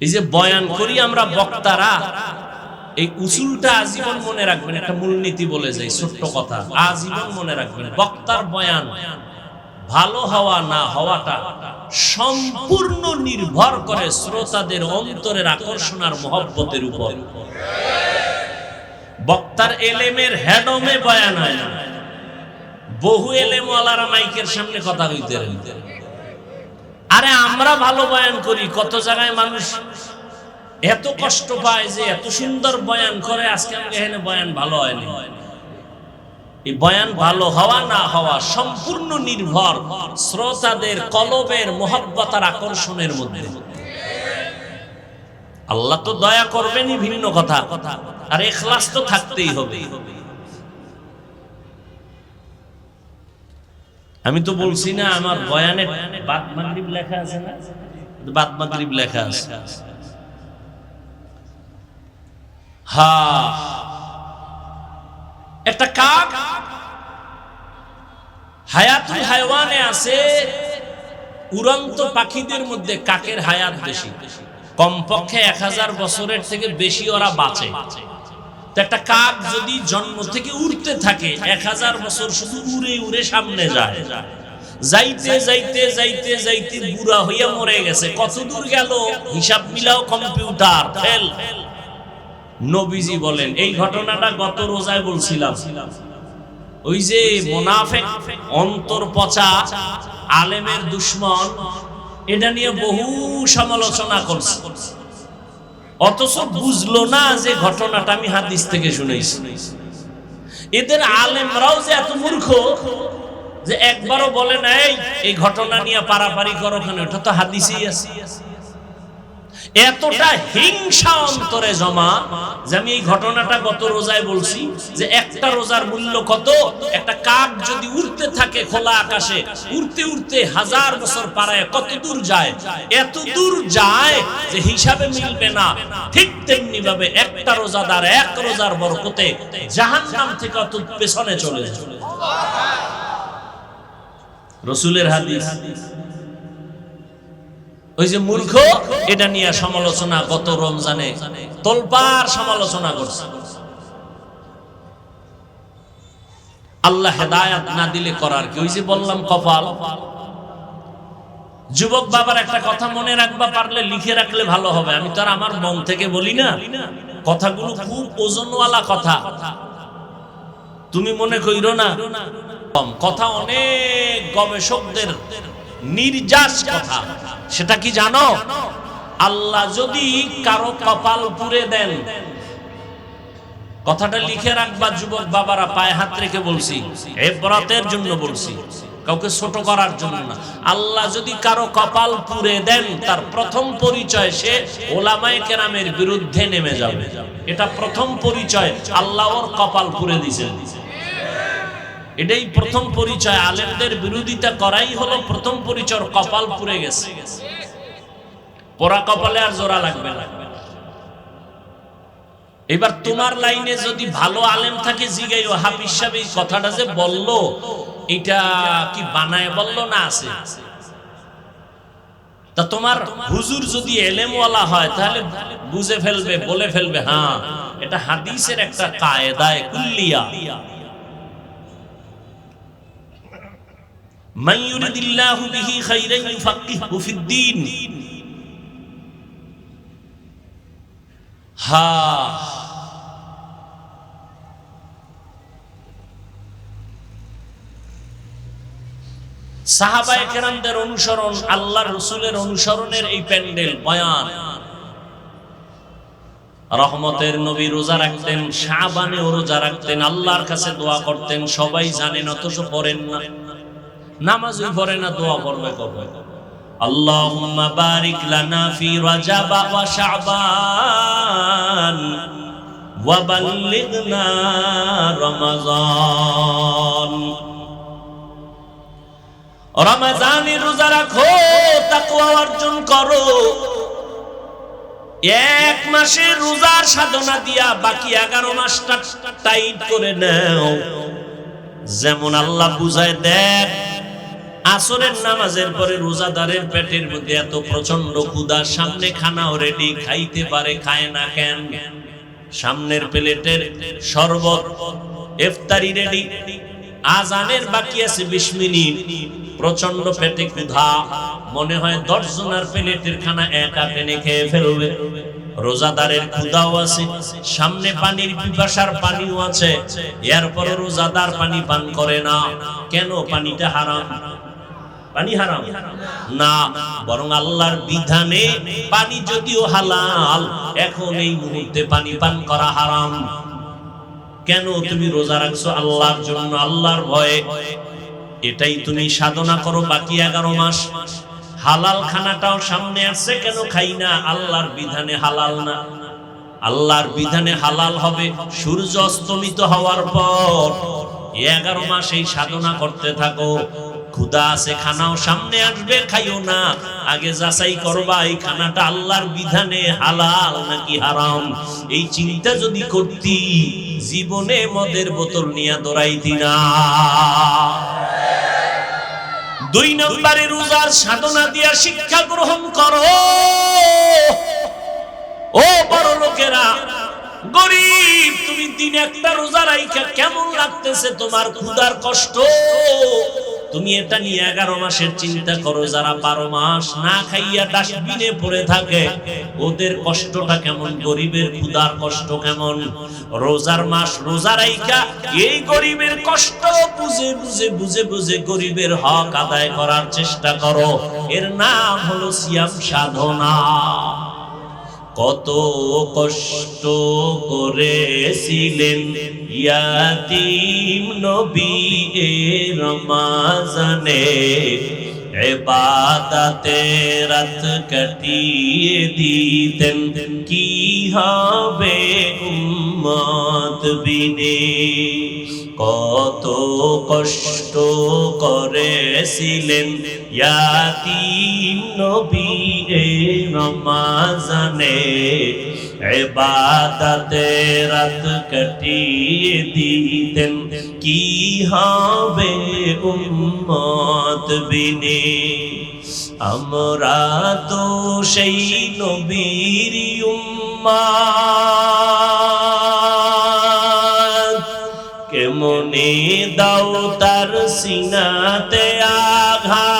এই যে বয়ান করি আমরা বক্তারা, এই উসুলটা আজীবন মনে রাখবেন। একটা মূলনীতি বলে যাই, ছোট্ট কথা, আজীবন মনে রাখবেন। বক্তার বয়ান ভালো হওয়া না হওয়াটা সম্পূর্ণ নির্ভর করে শ্রোতাদের অন্তরের আকর্ষণ আর মহব্বতের উপর। বক্তার এলেমের হেডমে বয়ান হয় না। বহু এলেমওয়ালারা মাইকের সামনে কথা কইতে রইতে, আরে আমরা ভালো বয়ান করি, কত জায়গায় মানুষ এত কষ্ট পায় যে এত সুন্দর বয়ান করে, আজকে আমাকে এখানে বয়ান ভালো হয়নি। এই বয়ান ভালো হওয়া না হওয়া সম্পূর্ণ নির্ভর শ্রোতাদের কলবের মহব্বত আর আকর্ষণের মধ্যে। আল্লাহ তো দয়া করবেনই, ভিন্ন কথা, আর ইখলাস তো থাকতেই হবে। আমি তো বলছি না আমার বয়ানে বাদ মাগরিব লেখা আছে না? বাদ মাগরিব লেখা আছে। একটা কাক হায়াতুল হায়ওয়ানে আছে উড়ন্ত পাখিদের মধ্যে কাকের হায়াত বেশি, কমপক্ষে 1000 বছরের থেকে বেশি ওরা বাঁচে। তো একটা কাক যদি জন্ম থেকে উড়তে থাকে 1000 বছর শুধু উড়ে উড়ে সামনে যায়, যাইতে যাইতে যাইতে যাইতে বুড়া হইয়া মরে গেছে, কত দূর গেল হিসাব মিলাও কম্পিউটার ফেল। নবীজি বলেন এই ঘটনাটা গত রোজায় বলছিলাম, ওই যে মুনাফিক অন্তর পচা আলেমের দুশমন, এটা নিয়ে বহু সমালোচনা করছে, অথচ বুঝলো না যে ঘটনাটা আমি হাদিস থেকে শুনেছি। এদের আলেমরাও যে এত মূর্খ যে একবারও বলে নাই এই ঘটনা নিয়ে পারাপারি করো কেন, এটা তো হাদিসেই আছে। এতটা হিংসা অন্তরে জমা যে আমি এই ঘটনাটা গত রোজায় বলছি যে একটা রোজার মূল্য কত। একটা কাক যদি উড়তে থাকে খোলা আকাশে, উড়তে উড়তে 1000 বছর পারায় কত দূর যায়, এত দূর যায় যে হিসাবে মিলবে না। ঠিক তেমনি ভাবে একটা রোজাদার এক রোজার বরকতে জাহান্নাম থেকে অত পেছনে চলে যায়। রাসূলের হাদিস। ওই যে মূর্খ এটা নিয়ে সমালোচনা গত রমজানে তোলপাড় সমালোচনা করছে। আল্লাহ হেদায়েত না দিলে করার কি? ওই যে বললাম কপাল। যুবক বাবার একটা কথা মনে রাখবা, পারলে লিখে রাখলে ভালো হবে। আমি তো আর আমার মন থেকে বলি না, কথাগুলো খুব ওজনওয়ালা কথা, তুমি মনে কইরো না। কথা অনেক গবেষকদের নির্যাস কথা। সেটা কি জানো? আল্লাহ যদি কারো কপাল পুড়ে দেন, কথাটা লিখে রাখবা যুবক বাবারা, পায়ে হাত রেখে বলছি, ইবরাতের জন্য বলছি, কাউকে ছোট করার জন্য না। আল্লাহ যদি কারো কপাল পুড়ে দেন, তার প্রথম পরিচয় সে ওলামায়ে কেরামের বিরুদ্ধে নেমে যাবে। এটা প্রথম পরিচয়, আল্লাহ ওর কপাল পুড়ে দিয়েছেন। এটাই প্রথম পরিচয়। আলেমদের বিরোধিতা করাই হলো প্রথম পরিচয়, কপাল পুড়ে গেছে। পোড়া কপালে আর জোড়া লাগবে না। এবার তোমার লাইনে যদি ভালো আলেম থাকে জিগাইও, হাফিজ সাহেব এই কথাটা যে বললো এটা কি বানায় বললো না আছে? তা তোমার হুজুর যদি এলেমওয়ালা হয় তাহলে বুঝে ফেলবে, বলে ফেলবে, হ্যাঁ এটা হাদিসের একটা কায়দায়ে কুল্লিয়া। মান ইউরিদিল্লাহু বিহি খাইরান ইউফাক্কিহু ফিদ্দীন। সাহাবায়ে কেরামদের অনুসরণ, আল্লাহর রাসূলের অনুসরণের এই প্যান্ডেল বয়ান। রহমতের নবী রোজা রাখতেন, শাবানেও রোজা রাখতেন, আল্লাহর কাছে দোয়া করতেন। সবাই জানেন অথচ পড়েন না, নামাজই পড়ে না, দোয়া করবে কবে? আল্লাহুম্মা বারিক লানা ফি রাজাব ওয়া শাবান ওয়া বাল্লিগনা রমাজান। রমজানে রোজা রাখো, তাকওয়া অর্জন করো। এক মাসের রোজার সাধনা দিয়া বাকি 11 মাসটা টাইট করে নাও। যেমন আল্লাহ বুঝায় দেন, আসরের নামাজের পরে রোজাদারের পেটের মধ্যে এত প্রচন্ড ক্ষুধা, সামনে খানাও রেডি, খাইতে পারে, খায় না কেন? সামনের প্লেটের শরবত, ইফতারি রেডি, আজানের বাকি আছে 20 মিনিট, প্রচন্ড পেটে ক্ষুধা, মনে হয় 10 জনের প্লেটের খানা একা টেনে খেয়ে ফেলবে। রোজাদারের ক্ষুধাও আছে, সামনে পানির পিপাসার পানিও আছে, এরপর রোজাদার পানি পান করে না। কেন? পানিটা হারাম। পানি হারাম না, বরং আল্লাহর বিধানে পানি যদিও হালাল, এখন এই মুহূর্তে পানি পান করা হারাম। কেন? তুমি রোজা রাখছো আল্লাহর জন্য, আল্লাহর ভয়ে। এটাই তুমি সাধনা করো বাকি 11 মাস। হালাল খানাটাও সামনে আসছে, কেন খাই না? আল্লাহর বিধানে হালাল না। আল্লাহর বিধানে হালাল হবে সূর্য অস্তমিত হওয়ার পর। 11 মাস এই সাধনা করতে থাকো। ক্ষুধা আছে, খানাও সামনে আসবে, খাইও না। আগে যাচাই করবা এই খানাটা আল্লাহর বিধানে হালাল নাকি হারাম। এই চিন্তা যদি করতি, জীবনে মদের বোতল নিয়ে দৌড়াইতি না। দুই নম্বরে রোজার সাধনা দিয়া শিক্ষা গ্রহণ করো। ও বড় লোকেরা, গরিব, তুমি দিন একটা রোজা রাইখা কেমন লাগতেছে তোমার ক্ষুধার কষ্ট, তুমি এটা নিয়ে 11 মাসের চিন্তা করো। যারা 12 মাস না খাইয়া ডাস্টবিনে পড়ে থাকে ওদের কষ্টটা কেমন, গরিবের ক্ষুধার কষ্ট কেমন। রোজার মাস রোজা রাইখা এই গরিবের কষ্ট বুঝে বুঝে বুঝে বুঝে গরিবের হক আদায় করার চেষ্টা করো। এর নাম হলো সিয়াম সাধনা। কত কষ্ট করেছিলেন ইয়াতীম নবী এ রমজানে, ইবাদতে রাত কাটিয়ে দিতেন, কি হবে উম্মত বিনে। কত কষ্ট করেছিলেন ইয়াতীম নবী এ রমজানে, ইবাদতে রাত কাটিয়ে দিতেন, কি হবে উম্মত বিনে। আমরা তো সেই নবীর উম্মত, কেমনে দাও তার সিনাতে আঘাত।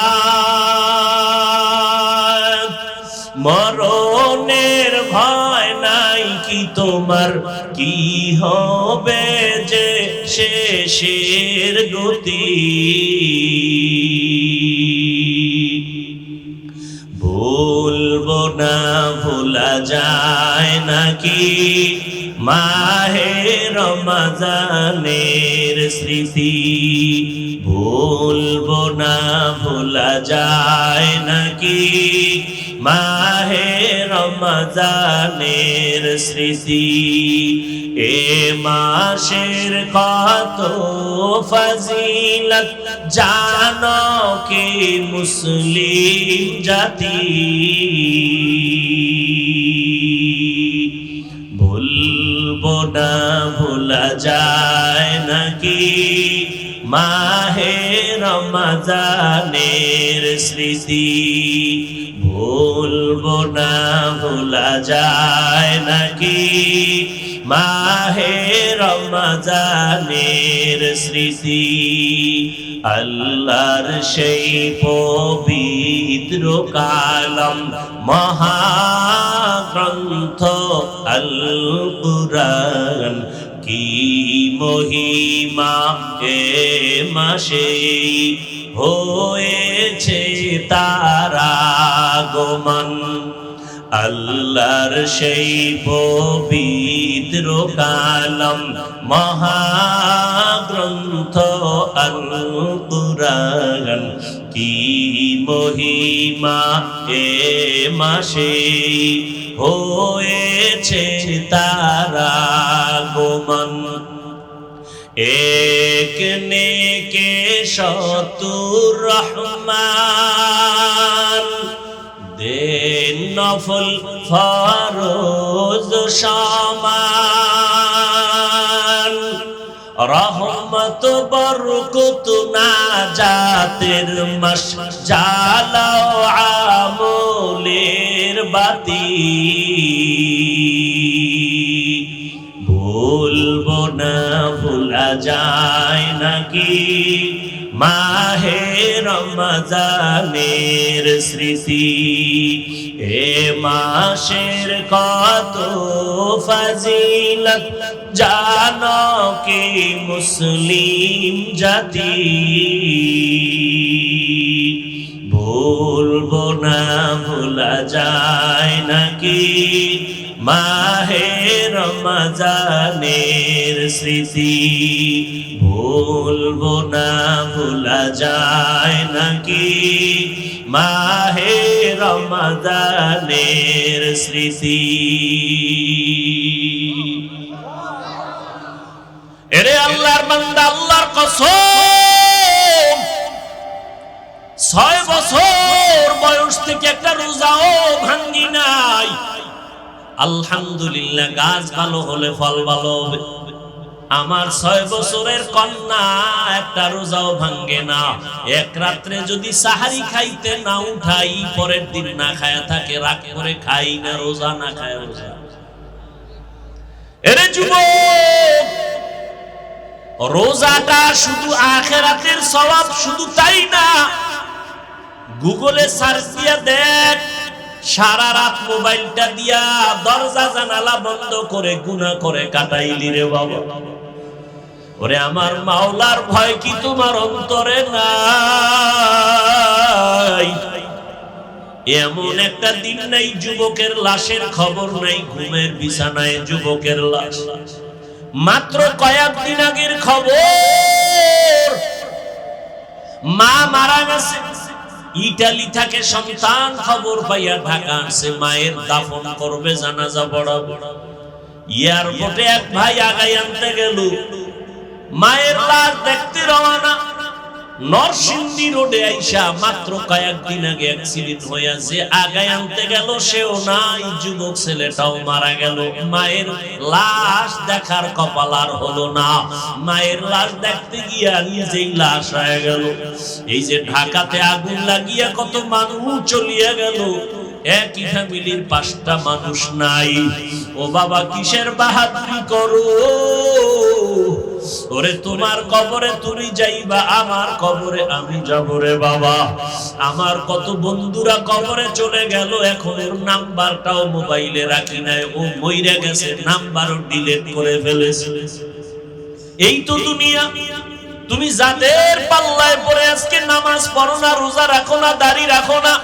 মরণের ভয় নাই কি তোমার, কি হবে যে শেষের গতি। ভুলবো না ভোলা যায় নাকি মাহে রমজানের স্মৃতি। ভুলবো না ভোলা যায় নাকি মাহে রমজানের স্মৃতি। এ মাসের কত ফজিলত জানো কি মুসলিম জাতি। ভুলবো না ভোলা যায় নাকি মাহে রমজানের স্মৃতি। ভুলবো না ভোলা যায় নাকি মাহে রমজানের স্মৃতি। আল্লাহর সেই পবিত্র কালাম মহাগ্রন্থ আল কুরআন, কি মহিমা এ মাসে হয়েছে তার আগমন। আল্লাহর সেই পবিত্র কালাম মহাগ্রন্থ আল কুরআন, কি মহিমা এ মাসে হয়েছে তার আগমন। এক নেকে শতুর রহমান, দেন নফল ফরজ সমান। রহমত বরকত নাজাতের মাস, জ্বালাও আমলের বাতি। ভুলবো না ভোলা যায় নাকি মাহে রমজানের স্মৃতি। এ মাসের কত ফজিলত জানো কি মুসলিম জাতি। ভুলবো না ভোলা যায় নাকি মাহে রমজানের স্মৃতি। ভুলবো না ভোলা যায় নাকি মাহে রমজানের স্মৃতি। এরে আল্লাহর বান্দা, আল্লাহর কসম, 6 বছর বয়স থেকে একটা রোজাও ভাঙ্গি নাই। আলহামদুলিল্লাহ, গাছ ভালো হলে ফল ভালো হবে। আমার 6 বছরের কন্যা একটা রোজাও ভাঙ্গে না। এক রাত্রে যদি সাহারি খাইতে না উঠাই, পরের দিন না খায়া থাকে, রাগ করে খাই না, রোজা না খায় রোজা। এরে যুবক, রোজাটা শুধু আখিরাতের সওয়াব, শুধু তাই না, গুগলে সার্চ দিয়া দেখ, সারা রাত মোবাইলটা দিয়া দরজা জানালা বন্ধ করে গুনাহ করে কাটাইলি রে বাবা। ওরে আমার মাওলার ভয় কি তোমার অন্তরে নাই? এমন একটা দিন নাই যুবকের লাশের খবর নাই, ঘুমের বিছানায় যুবকের লাশ। মাত্র কয়েকদিন আগের খবর, মা মারা গেছে, ইটালি থেকে সন্তান খবর পাইয়া ঢাকা আসে, মায়ের দাফন করবে, জানাজা পড়াবে। এয়ারপোর্টে এক ভাই আগাই আনতে গেল, মায়ের লাশ দেখতে রওনা। নরসিংদী রোডে আইসা মাত্র কয়েকদিন আগে অ্যাক্সিডেন্ট হইয়া যে আগাই আনতে গেল সেও নাই, যুবক ছেলেটাও মারা গেল। মায়ের লাশ দেখার কপাল আর হলো না, মায়ের লাশ দেখতে গিয়া নিজেই লাশ হয়ে গেল। এই যে ঢাকাতে আগুন লাগিয়া কত মানুষ চলিয়া গেল, একই ফ্যামিলির 5টা মানুষ নাই। ও বাবা, কিসের বাহাদুরি করো? ওরে তোমার কবরে তুমি যাইবা, আমার কবরে আমি যাব রে বাবা। আমার কত বন্ধুরা কবরে চলে গেল, এখন ওর নাম্বারটাও মোবাইলে রাখি নাই, ও মইরা গেছে, নাম্বারও ডিলিট করে ফেলেছে। এই তো দুনিয়া। তুমি যাদের পাল্লায় পড়ে আজকে নামাজ পড়ো না, রোজা রাখো না, দাড়ি রাখো না,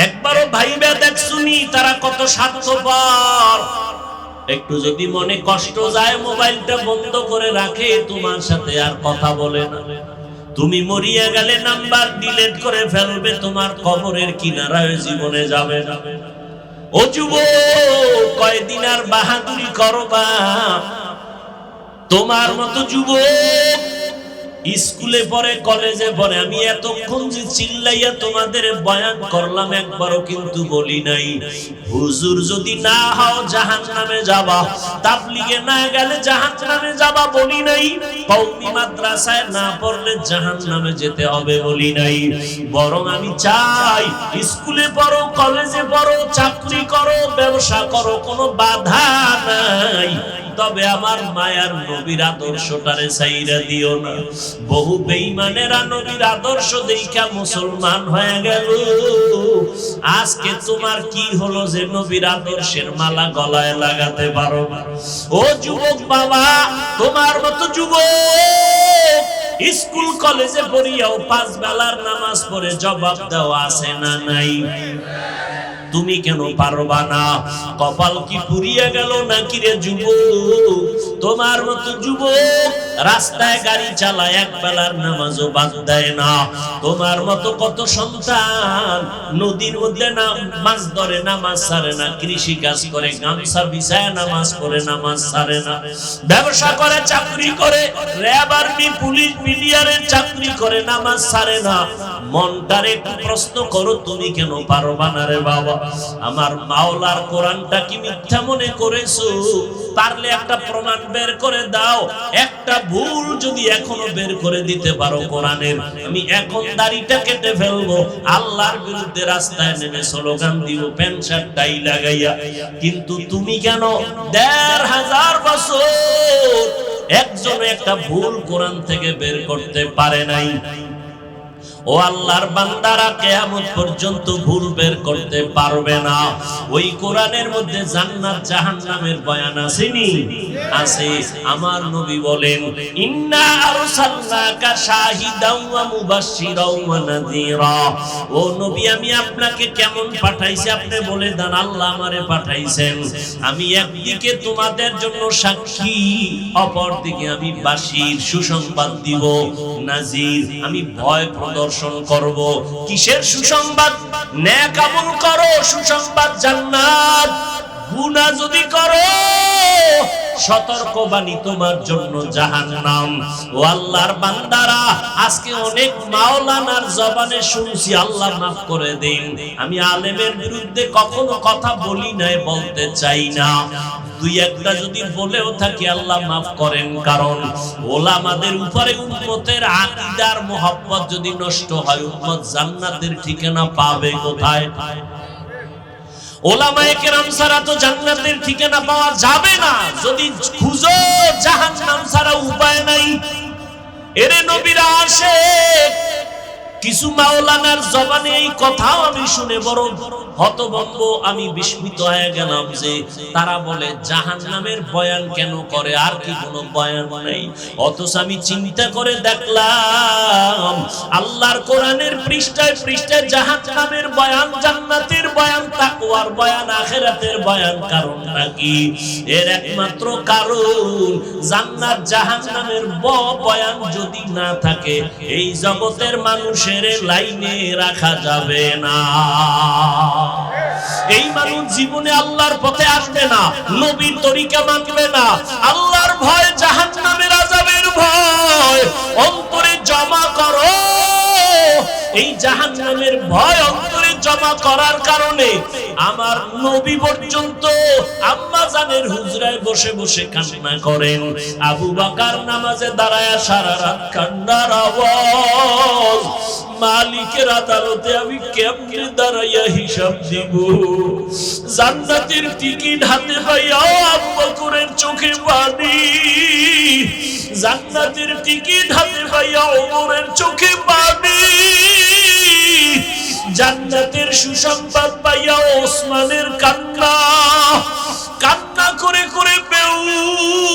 একবারও ভাইবা দেখছুনি তারা কত স্বার্থপর। একটু যদি মনে কষ্ট যায়, মোবাইলটা বন্ধ করে রাখে, তোমার সাথে আর কথা বলে না। তুমি মরিয়া গেলে নাম্বার ডিলিট করে ফেলবে, তোমার কবরের কিনারায় জীবনে যাবে না। ও যুবক, কয়দিন আর বাহাদুরি করবা? তোমার মতো যুবক স্কুলে পড়ে, কলেজে পড়ে, আমি এতক্ষণ যে চিল্লাইয়া তোমাদের বয়ান করলাম, একবারও কিন্তু বলি নাই হুজুর যদি না হও জাহান্নামে যাবা, তাবলীগে না গেলে জাহান্নামে যাবা বলি নাই, কওমি মাদ্রাসায় না পড়লে জাহান্নামে যেতে হবে বলি নাই। বরং আমি চাই স্কুলে পড়ো, কলেজে পড়ো, চাকরি করো, ব্যবসা করো, কোনো বাধা নাই, তবে আমার মায়ার নবীর আদর্শটারে ছাইরা দিও না। বহু বেঈমানেরা নবীর আদর্শ দেখা মুসলমান হয়ে গেল। আজকে তোমার কি হলো যে নবীর আদর্শের মালা গলায় লাগাতে পারো না? ও যুবক বাবা, তোমার মতো যুবক স্কুল কলেজে পড়িয়াও 5 বেলার নামাজ পড়ে জবাব দাও আছে না নাই? তুমি কেন পারবা না? কপাল কি পুড়িয়ে গেল নাকি রে যুবক? তোমার মতো যুবক রাস্তায় গাড়ি চালায়, 1 বেলার নামাজও বাদ দেয় না। তোমার মতো কত সন্তান নদীর মধ্যে মাছ ধরে, নামাজ ছাড়ে না, কৃষি কাজ করে, গামছা বিছায় নামাজ পড়ে, নামাজ ছাড়ে না, ব্যবসা করে, চাকরি করে, র্যাব আর্মি পুলিশ মিডিয়ারের চাকরি করে, নামাজ ছাড়ে না। মনটারে একটু প্রশ্ন করো, তুমি কেন পারবা না রে বাবা? আমার মাওলার কোরআনটা কি মিথ্যা মনে করেছো? পারলে একটা প্রমাণ বের করে দাও। একটা ভুল যদি এখনো বের করে দিতে পারো কোরআনের, আমি এখন দাড়িটা কেটে ফেলবো, আল্লাহর বিরুদ্ধে রাস্তায় নেমে স্লোগান দিব, প্যান্ট শার্ট টাই লাগাইয়া। কিন্তু তুমি কেন 1500 বছর একজন একটা ভুল কোরআন থেকে বের করতে পারে নাই? ও আল্লাহর বান্দারা, কিয়ামত পর্যন্ত ভুল বের করতে পারবে না। ওই কোরআনের মধ্যে জান্নাত জাহান্নামের বয়ান আসেনি? আছে। আমার নবী বলেন, ইন্না আরসালনাকা শাহিদাও ওয়া মুবাশশিরাও ওয়া নাযীরা। ও নবী, আমি আপনাকে কেমন পাঠাইছি আপনি বলে দেন। আল্লাহ আমারে পাঠাইছেন, আমি একদিকে তোমাদের জন্য সাক্ষী, অপরদিকে আমি বাশীর, সুসংবাদ দিব, নাযীর, আমি ভয় প্রদর্শন করব। কিসের সুসংবাদ? নেক আমল করো, সুসংবাদ জান্নাত। গুনাহ যদি করো, সতর্কবাণী তোমার জন্য জাহান্নাম। ও আল্লাহর বান্দারা, আজকে অনেক মাওলানার জবানে শুনছি, আল্লাহ মাফ করে দিন, আমি আলেমের বিরুদ্ধে কখনো কথা বলি নাই, বলতে চাই না। দুই একটা যদি বলেও থাকি আল্লাহ মাফ করেন, কারণ ওলামাদের উপরে উম্মতের আকীদার মোহাব্বত যদি নষ্ট হয়, উম্মত জান্নাতের ঠিকানা পাবে কোথায়? ওলামায়ে কেরাম ছাড়া তো জান্নাতের ঠিকানা পাওয়া যাবে না। যদি খুঁজো জাহান্নাম ছাড়া উপায় নাই। এরে নবীরা আসে, কিছু মাওলানার জবানে এই কথাও আমি শুনে বড় হতভম্ব, আমি বিস্মিত হয়ে গেলাম যে তারা বলে জাহান্নামের বয়ান কেন করে, আর কি কোনো বয়ান নাই। অথচ আমি চিন্তা করে দেখলাম আল্লাহর কোরআনের পৃষ্ঠায় পৃষ্ঠায় জাহান্নামের বয়ান, জান্নাতের বয়ান, তাকওয়ার বয়ান, আখিরাতের বয়ান। কারণটা কি? এর একমাত্র কারণ জান্নাত জাহান্নামের বয়ান যদি না থাকে, এই জগতের মানুষের লাইনে রাখা যাবে না। এই মানুষ জীবনে আল্লাহর পথে আসবে না, নবীর তরিকা মানবে না। আল্লাহর ভয়, জাহান্নামের আযাবের ভয় অন্তরে জমা করো। এই জাহান্নামের ভয় অন্তরে জমা করার কারণে আমার নবী পর্যন্ত আম্মা জানের হুজরায় বসে বসে কান্না করেন। আবু বকর নামাজে দাঁড়ায় সারা রাত কান্নার আওয়াজ। মালিকের আদালতে আমি কেমনে দাঁড়াইয়া হিসাব দিব? জান্নাতের টিকিট হাতে পাইয়া আবু বকরের চোখে পানি, জান্নাতের টিকিট হাতে পাইয়া ওমরের চোখে পানি, জান্নাতের সুসংবাদ পাইয়া ওসমানের কান্না, কান্না করে করে বেহুশ।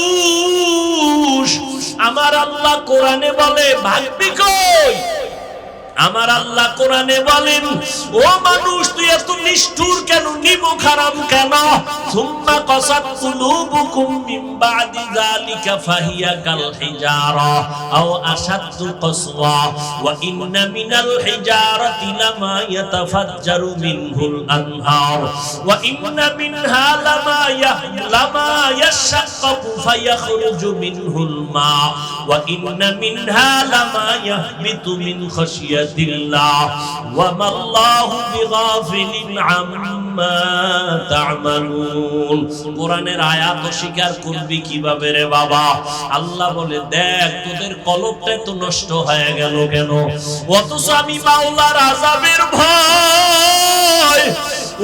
আমার আল্লাহ কোরআনে বলে ভাগবি কই? আমার আল্লাহ কোরআনে বলেন, ও মানুষ তুই এত নিষ্ঠুর কেন, নিমুখ হারাম কেন? সুম্মা কাসাত কুলুবুকুম মিন বাদি যালিকা ফাহিয়া কাল হিজারা আও আশাদ্দু কাসওয়া ওয়া ইন্না মিনাল হিজারাতি লামা ইয়াতাফাজ্জারু মিনহুল আনহার ওয়া ইন্না মিনহা লামা ইয়াশাক্কাকু ফায়াখরুজু মিনহুল মা ওয়া ইন্না মিনহা লামা ইয়াহবিতু মিন খাশিয়াতি কোরআনের আয়াত অস্বীকার করবি কিভাবে রে বাবা? আল্লাহ বলে দেখ তোদের কলবটা তো নষ্ট হয়ে গেল কেন? অথচ আমি মাওলার আযাবের ভয়,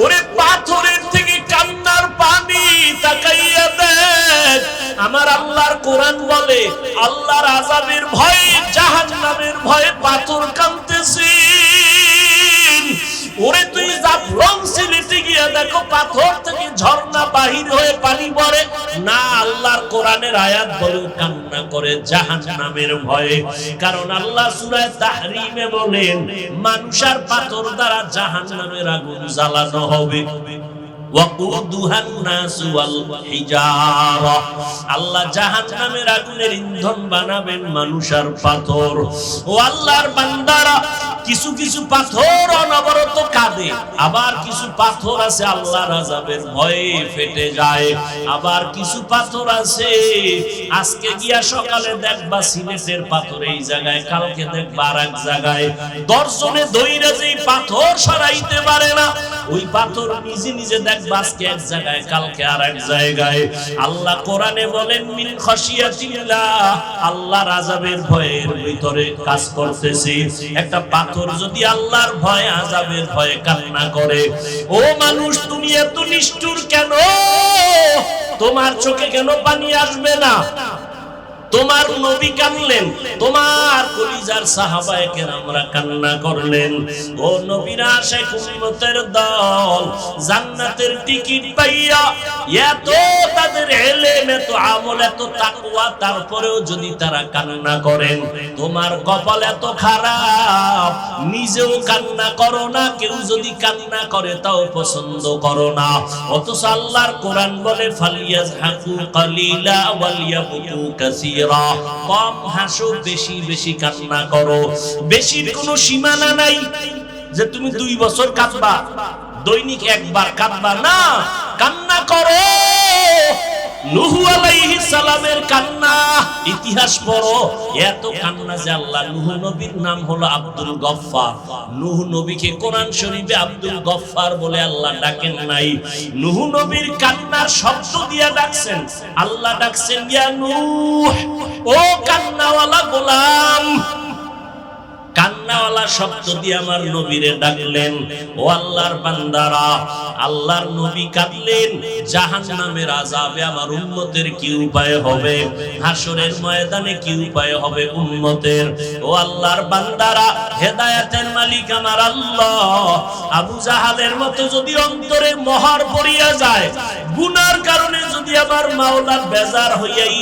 ওরে পাথরের থেকে কান্নার পানি তাকাইয়া দেখ। আমার আল্লাহর কোরআন বলে আল্লাহর আযাবের ভয়ে, জাহান্নামের ভয়ে পাথর কাঁদতেছে। ওরে তুই জাফলং সিলেটে গিয়া দেখো পাথর থেকে ঝর্ণা বাহির হয়ে পানি পড়ে না। আল্লাহর কোরআনের আয়াত বলে কান্না করে জাহান্নামের ভয়ে। কারণ আল্লাহ সূরা তাহরিমে বলেন মানুষ আর পাথর দ্বারা জাহান্নামের আগুন জ্বালানো হবে। আল্লাহ জাহান্নামের আগুনের ইন্ধন বানাবেন মানুষ আর পাথর। ও আল্লাহর বান্দারা, কিছু কিছু পাথর অনবরত কাঁদে, আবার কিছু পাথর আছে আল্লাহর আযাবের ভয়ে ফেটে যায়। আবার কিছু পাথর আছে আজকে গিয়া সকালে দেখবা সিলেটের পাথর এই জায়গায়, কালকে দেখবা আরেক জায়গায়। দর্শনে দইরা যেই পাথর সরাইতে পারে না, ওই পাথর নিজে নিজে দেখবা আজকে এক জায়গায়, কালকে আরেক জায়গায়। আল্লাহ কোরআনে বলেন মিন খাশিয়াতিল্লাহ, আল্লাহর আযাবের ভয়ের ভিতরে কাজ করতেছে। একটা পাথর যদি আল্লাহর ভয়, আযাবের ভয়ে কান্না করে, ও মানুষ তুমি এত নিষ্ঠুর কেন? তোমার চোখে কেন পানি আসবে না? তোমার নবী কাঁদলেন, তোমার কলিজার সাহাবায়ে কেরামরা কান্না করলেন। ও নবীরা আশিক উম্মতের দল জান্নাতের টিকিট পাইয়া এত তাদের ইলম, এত আমল, এত তাকওয়া, তারপরেও যদি তারা কান্না করেন, তোমার কপাল এত খারাপ, নিজেও কান্না করো না, কেউ যদি কান্না করে তাও পছন্দ করো না। অথচ আল্লাহর কোরআন বলে ফালিয়াজহাকু কালিলা ওয়ালিয়াবকু কাসীরা, কম হাসো, বেশি বেশি কান্না করো। বেশির কোনো সীমানা নাই যে তুমি 2 বছর কাঁদবা, দৈনিক একবার কাঁদবা না, কান্না করো। নূহ আলাইহিস সালামের কান্না ইতিহাস পড়ো, এত কান্না যে আল্লাহ নূহ নবীর নাম হলো আব্দুল গফফার। নূহ নবীকে কোরআন শরীফে আব্দুল গফফার বলে আল্লাহ ডাকেন নাই, নূহ নবীর কান্নার শব্দ দিয়া ডাকছেন। আল্লাহ ডাকছেন ইয়া নূহ, ও কান্নাওয়ালা গোলাম। কান্নাওয়ালা শব্দ দিয়ে আমার নবীরে ডাকলেন। ও আল্লাহর বান্দারা, আল্লাহর নবী কাঁদলেন জাহান্নামের আযাবে আমার উম্মতের কি উপায় হবে, হাসরের ময়দানে কি উপায় হবে উম্মতের। ও আল্লাহর বান্দারা, হেদায়েতের মালিক আমার আল্লাহ। আবু জাহালের মতো যদি অন্তরে মোহর পড়িয়া যায়, গুনার কারণে যদি আমার মাওলা বেজার হইয়াই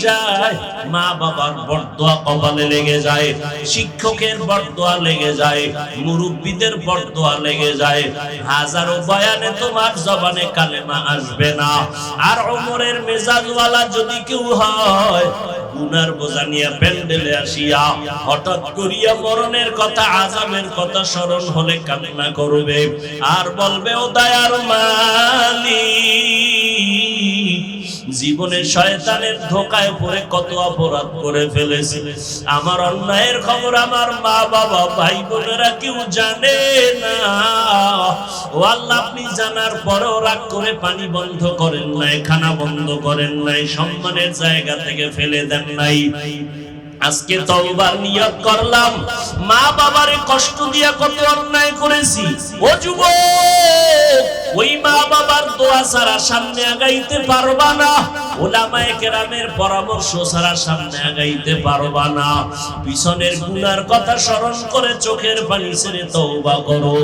যায়, মা বাবার বরদোয়া কপালে লেগে যায়, শিক্ষকের বরদোয়া লেগে যায়, মুরব্বিদের বরদোয়া লেগে যায়, হাজারো বয়ানে তোমার জবানে কালেমা আসবে না। আর ওমরের মেজাজওয়ালা যদি কেউ হয়, গুনার বোঝা নিয়ে প্যান্ডেলে আসিয়া হঠাৎ করিয়া মরণের কথা, আযাবের কথা স্মরণ হলে কান্না করবে আর বলবে ও দয়ার মালিক, জীবনে শয়তানের ধোকায় পড়ে কত অপরাধ করে ফেলেছি, আমার অন্যায়ের খবর আমার মা বাবা ভাই বোনেরা কেউ জানে না। ও আল্লাহ, আপনি জানার পরেও রাগ করে পানি বন্ধ করেন নাই, খানা বন্ধ করেন নাই, সম্মানের জায়গা থেকে ফেলে দেন নাই। আজকে তওবার নিয়ত করলাম, মা বাবারে কষ্ট দিয়া কত অন্যায় করেছি। ও যুবক, ওই মা বাবার দোয়া ছাড়া সামনে আগাইতে পারবা না, উলামায়ে কেরামের পরামর্শ ছাড়া সামনে আগাইতে পারবা না। পিছনের গুনার কথা স্মরণ করে চোখের পানি ছেড়ে তওবা করো।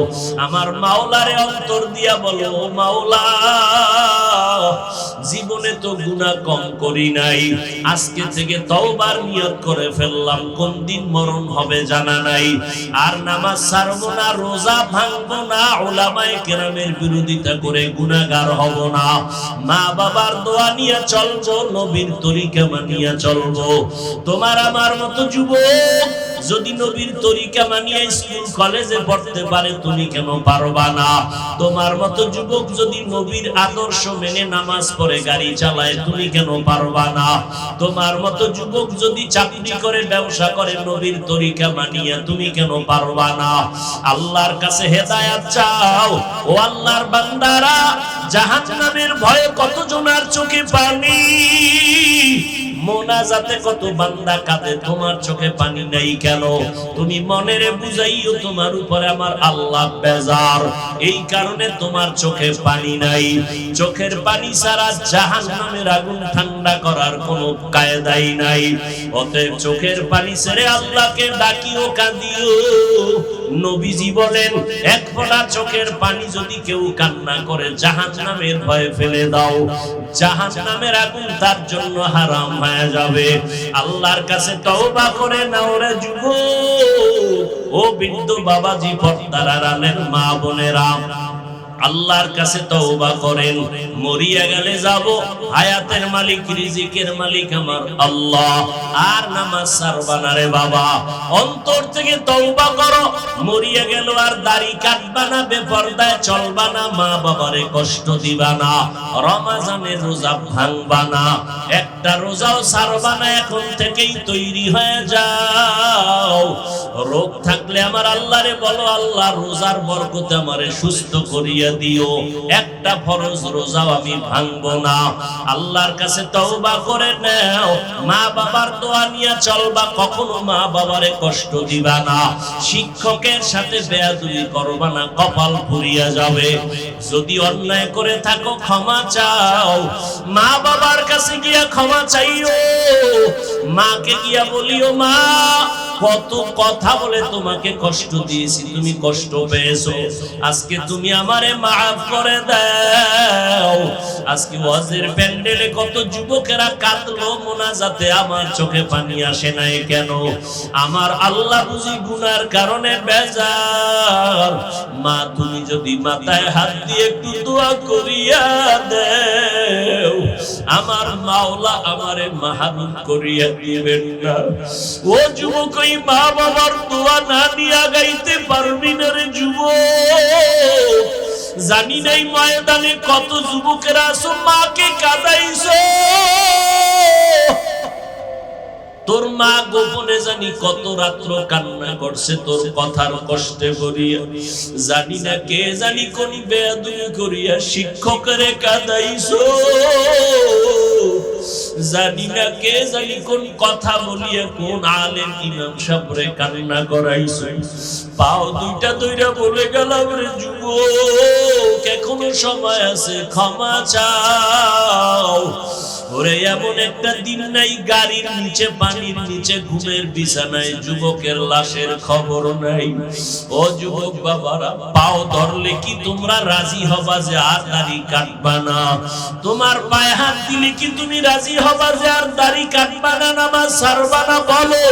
আমার মাওলারে অন্তর দিয়া বলো, মাওলা জীবনে তো গুনাহ কম করি নাই, আজকে থেকে তওবার নিয়ত করে ফেললাম, কোন দিন মরণ হবে জানা নাই। আর নামাজ ছাড়বো না, রোজা ভাঙবো না, উলামায়ে কেরামের বিরোধিতা করে গুনাহগার হব না। মা বাবার দোয়া নিয়ে চলবো, নবীর তরিকা মানিয়া চলবো। তোমার আমার মতো যুবক যদি নবীর তরিকা মানিয়ে স্কুল কলেজে পড়তে পারে, তুমি কেন পারবা না? তোমার মতো যুবক যদি নবীর আদর্শ মেনে নামাজ পড়ে গাড়ি চালায়, তুমি কেন পারবা না? তোমার মতো যুবক যদি চাকরি করে ব্যবসা করে নবীর তরিকা মানিয়া, তুমি কেন পারবা না? আল্লাহর কাছে হেদায়েত চাও। ও আল্লাহর বান্দারা, জাহান্নামের ভয়ে কত জনার চোখে পানি, মোনাজাতে কত বান্দা কাঁদে, তোমার চোখে পানি নাই কেন? তুমি মনেরে বুঝাইও তোমার উপরে আমার আল্লাহ বেজার, এই কারণে তোমার চোখে পানি নাই। চোখের পানি ছাড়া জাহান্নামের আগুন ঠান্ডা করার কোনো কায়দাই নাই। অতএব চোখের পানি ছেড়ে আল্লাহকে ডাকিও, কাঁদিও। নবীজি বলেন, এক ফোঁটা চোখের পানি যদি কেউ কান্না করে, জাহান্নামের ভয়ে ফেলে দাও, জাহান্নামের আগুন তার জন্য হারাম হয়ে যাবে। আল্লাহর কাছে তওবা করে নাও রে যুবক, ও বৃদ্ধ বাবাজি, পর্দার আড়ালের মা বোনেরা, আল্লাহর কাছে তওবা করেন। মরিয়া গেলে যাব, হায়াতের মালিক রিজিকের মালিক আমার আল্লাহ। আর নামাজ ছাড়বা না রে বাবা, অন্তর থেকে তওবা করো। মরিয়া গেল আর দাড়ি কাটবা না, বেপরদায় চলবা না, মা বাবারে কষ্ট দিবা না, রমজানের রোজা ভাঙবা না, একটা রোজাও ছাড়বা না। এখন থেকেই তৈরি হয়ে যাও। রোগ থাকলে আমার আল্লাহরে বলো, আল্লাহ রোজার বরকতে আমারে সুস্থ করিয়া দিও, একটা ফরজ রোজাও আমি ভাঙবো না। আল্লাহর কাছে তওবা করে নাও, মা বাবার দোয়া নিয়ে চলবা, কখনো মা বাবারে কষ্ট দিবা না, শিক্ষকের সাথে বেয়াদবি করবা না, কপাল পুড়িয়া যাবে। যদি অন্যায় করে থাকো ক্ষমা চাও, মা বাবার কাছে গিয়া ক্ষমা চাইও, মাকে গিয়া বলিও, মা কত কথা বলে তোমাকে কষ্ট দিয়েছি, তুমি কষ্ট পেয়েছো, আজকে তুমি আমারে মাফ করে দাও। আজকে ওয়াজের প্যান্ডেলে কত যুবকেরা কাঁদলো মোনাজাতে, আমার চোখে পানি আসে নাই কেন? আমার আল্লাহ বুঝি গুনার কারণে বেজার। মা তুমি যদি মাথায় হাত দিয়ে একটু দোয়া করিয়া দেও, আমার মাওলা আমারে মাহরুম করিয়া দিবেন না। ও যুবক, ওই মা বাবার দোয়া না দিয়া গাইতে পারবি না রে যুবক। জানি নাই ময়দানে কত যুবকেরা আছো মাকে কাঁদাইছো, তোর মা গোপনে জানি কত রাত্র কান্না করছে তোর কথার কষ্টে ভরিয়া, জানি না কে জানি কোন বেয়াদবি করিয়া শিক্ষকের কাঁদাইছো, জানি না কে জানি কোন কথা বলিয়া কোন আলেম ইমাম সাহেবরে কান্না করাইছো। পাও দুইটা দইরা বলে গেলাম রে যুবক, এখনো সময় আছে, ক্ষমা চাও। ওরে এমন একটা দিন নাই গাড়ির নিচে পানির নিচে ঘুমের বিছানায় যুবকের লাশের খবর নাই। ও যুবক বাবারা, পাও ধরলে কি তোমরা রাজি হবা যে আর দাড়ি কাটবা না? তোমার পায়ে হাত দিলে কি তুমি রাজি হবা যে আর দাড়ি কাটবা না, নামাজ ছাড়বা না? বলো,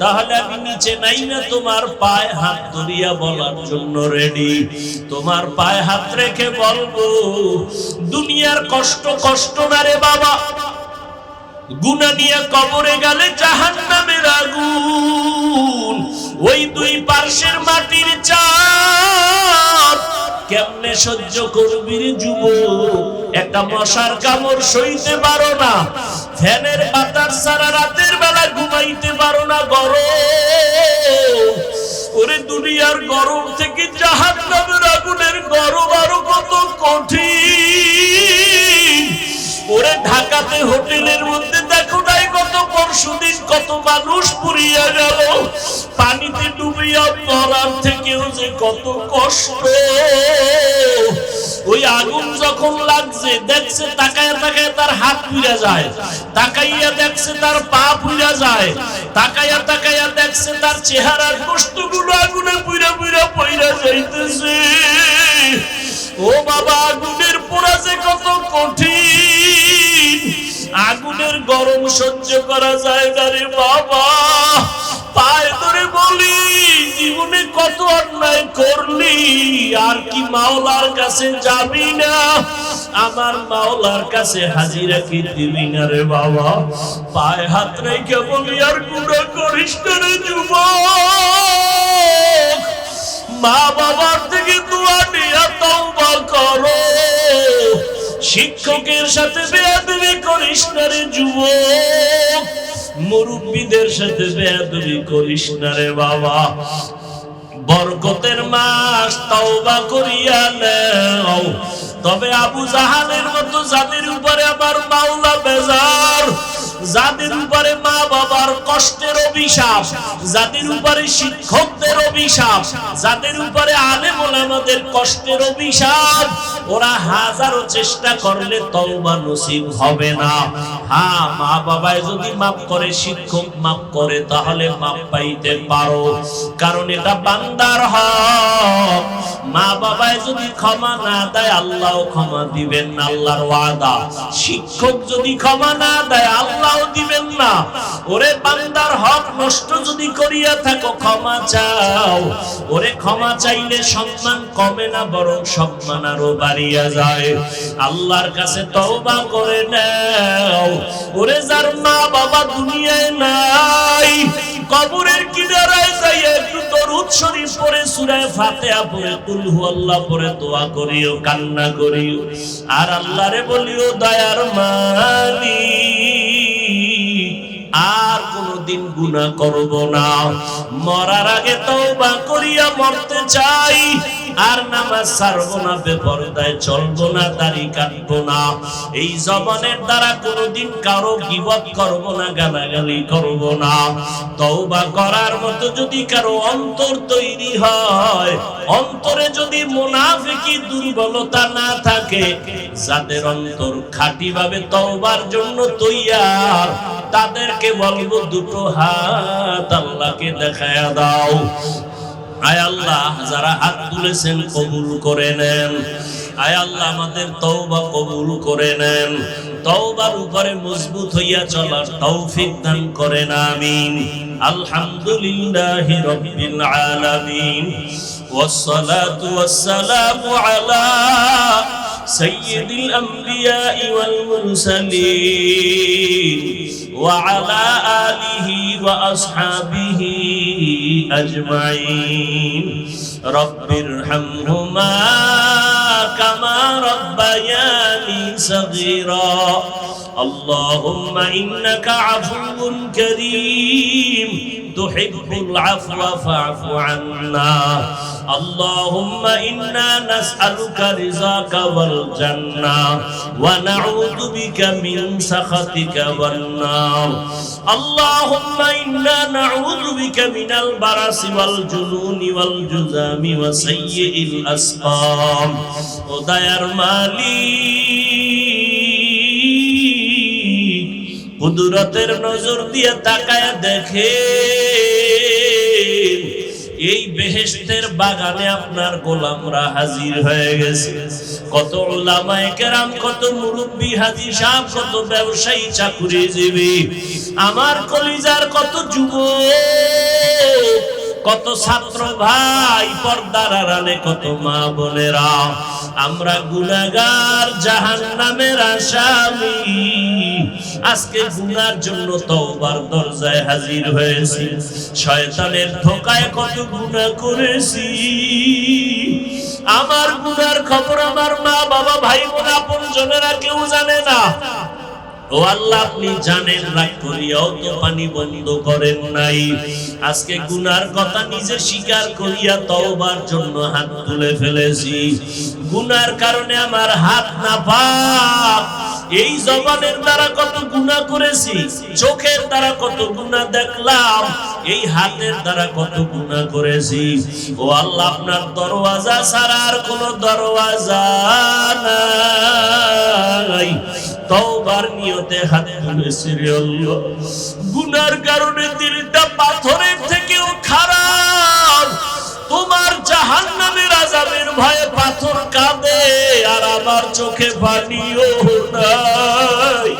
তাহলে আমি নিচে নাই না তোমার পায়ে হাত ধরিয়া বলার জন্য রেডি। তোমার পায়ে হাত রেখে বলবো, দুনিয়ার কষ্ট কষ্ট না রে বাবা, গুনাহ নিয়ে কবরে গেলে জাহান্নামের আগুন, ওই দুই পার্শ্বের মাটির চাপ কেমনে সহ্য করবি রে যুবক? একটা মশার কামড় সইতে পারো না, ফ্যানের বাতাস ছাড়া রাতের বেলা ঘুমাইতে পারো না, গরম। ওরে দুনিয়ার গরম থেকে জাহান্নামের আগুনের গরম আরো কত কঠিন। ওরে ঢাকাতে হোটেলের মধ্যে দেখো নাই কত পরশুদিন কত মানুষ পুড়িয়া গেল, পানিতে ডুবিয়া মরার থেকেও যে কত কষ্ট। ওই আগুন যখন লাগছে দেখছে, তাকায়া তাকায়া তার হাত পুড়া যায়, তাকাইয়া দেখছে তার পা পুড়া যায়, তাকায়া তাকায়া দেখছে তার চেহারার গোশতগুলো আগুনে পুড়া পুড়া পইরা যাইতেছে। ও বাবা, আগুনের পোড়া যে কত কঠিন, আগুনের গরম সহ্য করা যায় না রে বাবা। পায়ে ধরে বলি, জীবনে কত অন্যায় করলি, আর কি মাওলার কাছে যাবি না? আমার মাওলার কাছে হাজিরা কি দিবি না রে বাবা? পায়ে হাত রেখে বলি, আর গুনাহ করিস না রে যুবক। মা বাবার থেকে দোয়া নিয়ে তওবা করো, শিক্ষকের সাথে বেয়াদবি করিস না রে যুবক, মুরব্বীদের সাথে বেয়াদবি করিস না রে বাবা। বরকতের মাস, তওবা করিয়া নাও। তবে আবু জাহালের মতো যাদের উপরে আমার মাওলা বেজার, যাদের উপরে মা বাবার কষ্টের অভিশাপ, যাদের উপরে শিক্ষকদের অভিশাপ, যাদের উপরে আলেম ওলামাদের কষ্টের অভিশাপ, ওরা হাজারো চেষ্টা করলে তওবা নসিব হবে না। হ্যাঁ, মা বাবায় যদি মাফ করে, শিক্ষক মাফ করে, তাহলে মাফ পাইতে পারো, কারণ এটা বান্দার হক। মা বাবায় যদি ক্ষমা না দেয়, আল্লাহও ক্ষমা দিবেন না, আল্লাহর ওয়াদা। শিক্ষক যদি ক্ষমা না দেয়, আল্লাহও দিবেন না। ওরে বান্দার হক নষ্ট যদি করিয়া থাকো, ক্ষমা চাও। ওরে ক্ষমা চাইলে সম্মান কমে না, বরং সম্মান আরো বাড়িয়া যায়। আল্লাহর কাছে তওবা করে নাও। ওরে যার মা বাবা দুনিয়ায় নাই, কবরের কিনারায় যাইয়া একটু দরুদ শরীফ পড়ে, সূরা ফাতিহা পড়ে, কুল হুয়াল্লাহ পড়ে দোয়া করিও, কান্না করিও, আর আল্লাহরে বলিও, দয়ার মালিক, আর কোনদিন গুনাহ করব না, মরার আগে তওবা করিয়া মরতে চাই, আর নামাজ ছাড়বো না, বেপরদায় চলবো না, দাড়ি কাটবো না, এই জবানের দ্বারা কোনদিন কারো গীবত করব না, গালাগালি করব না। তওবা করার মতো যদি কারো অন্তর তৈরি হয়, অন্তরে যদি মুনাফিকি দুর্বলতা না থাকে, যাদের অন্তর খাঁটিভাবে তওবার জন্য তৈয়ার, তাদেরকে বলবো দুটো হাত আল্লাহকে দেখায়া দাও। আয় আল্লাহ, যারা হাত তুলেছেন কবুল করে নেন। আয় আল্লাহ, আমাদের তওবা কবুল করে নেন। তওবার উপরে মজবুত হইয়া চলার তৌফিক দান করেন, আমিন। আলহামদুলিল্লাহি রাব্বিল আলামিন, ওয়াসসালাতু ওয়াসসালামু আলা সাইয়্যিদিল আমবিয়া'i ওয়াল মুরসালিন ওয়া আলা আলিহি ওয়া আসহাবিহি আজমাইন। রব্বিরহামহুমা كما ربياني صغيرا اللهم إنك عفو كريم تحب العفو فاعف عنا اللهم إنا نسألك رضاك والجنة ونعوذ بك من سخطك والنار اللهم إنا نعوذ بك من البرص والجنون والجذام وسيء الأسقام ودير মালিক কুদরতের নজর দিয়ে তাকায়া দেখে এই বেহেশতের বাগানে আপনার গোলামরা হাজির হয়ে গেছে কত উলামায়ে কেরাম কত মুরব্বি হাজী সাহেব কত ব্যবসায়ী চাকুরীজীবী আমার কলিজার কত যুবক কত ছাত্র ভাই পর্দার আড়ালে কত মা বোনেরা আমরা গুনাহগার জাহান্নামের আসামি আজকে গুনার জন্য তওবার দরজায় হাজির হয়েছি শয়তানের ধোঁকায় কত গুনাহ করেছি আমার গুনার খবর আমার মা বাবা ভাই বোন আপনজনেরা কেউ জানে না ও আল্লাহ আপনি জানেন রাগ করিয়াও তো পানি বন্ধ করেন নাই আজকে গুনার কথা নিজে স্বীকার করিয়া তওবার জন্য হাত তুলে ফেলেছি গুনার কারণে আমার হাত নাপাক এই জবানের দ্বারা কত গুনাহ করেছি চোখের দ্বারা কত গুনাহ দেখলাম এই হাতের দ্বারা কত গুনাহ করেছি ও আল্লাহ আপনার দরওয়াজা ছাড়া আর কোনো দরওয়াজা নাই তওবার নিয়তে হাত তুলেছি রে আল্লাহ গুনার কারণে দিলটা পাথরের থেকেও খারাপ তোমার জাহান্নামের আযাবের ভয়ে পাথর কাঁদে আর আমার চোখে পানিও নাই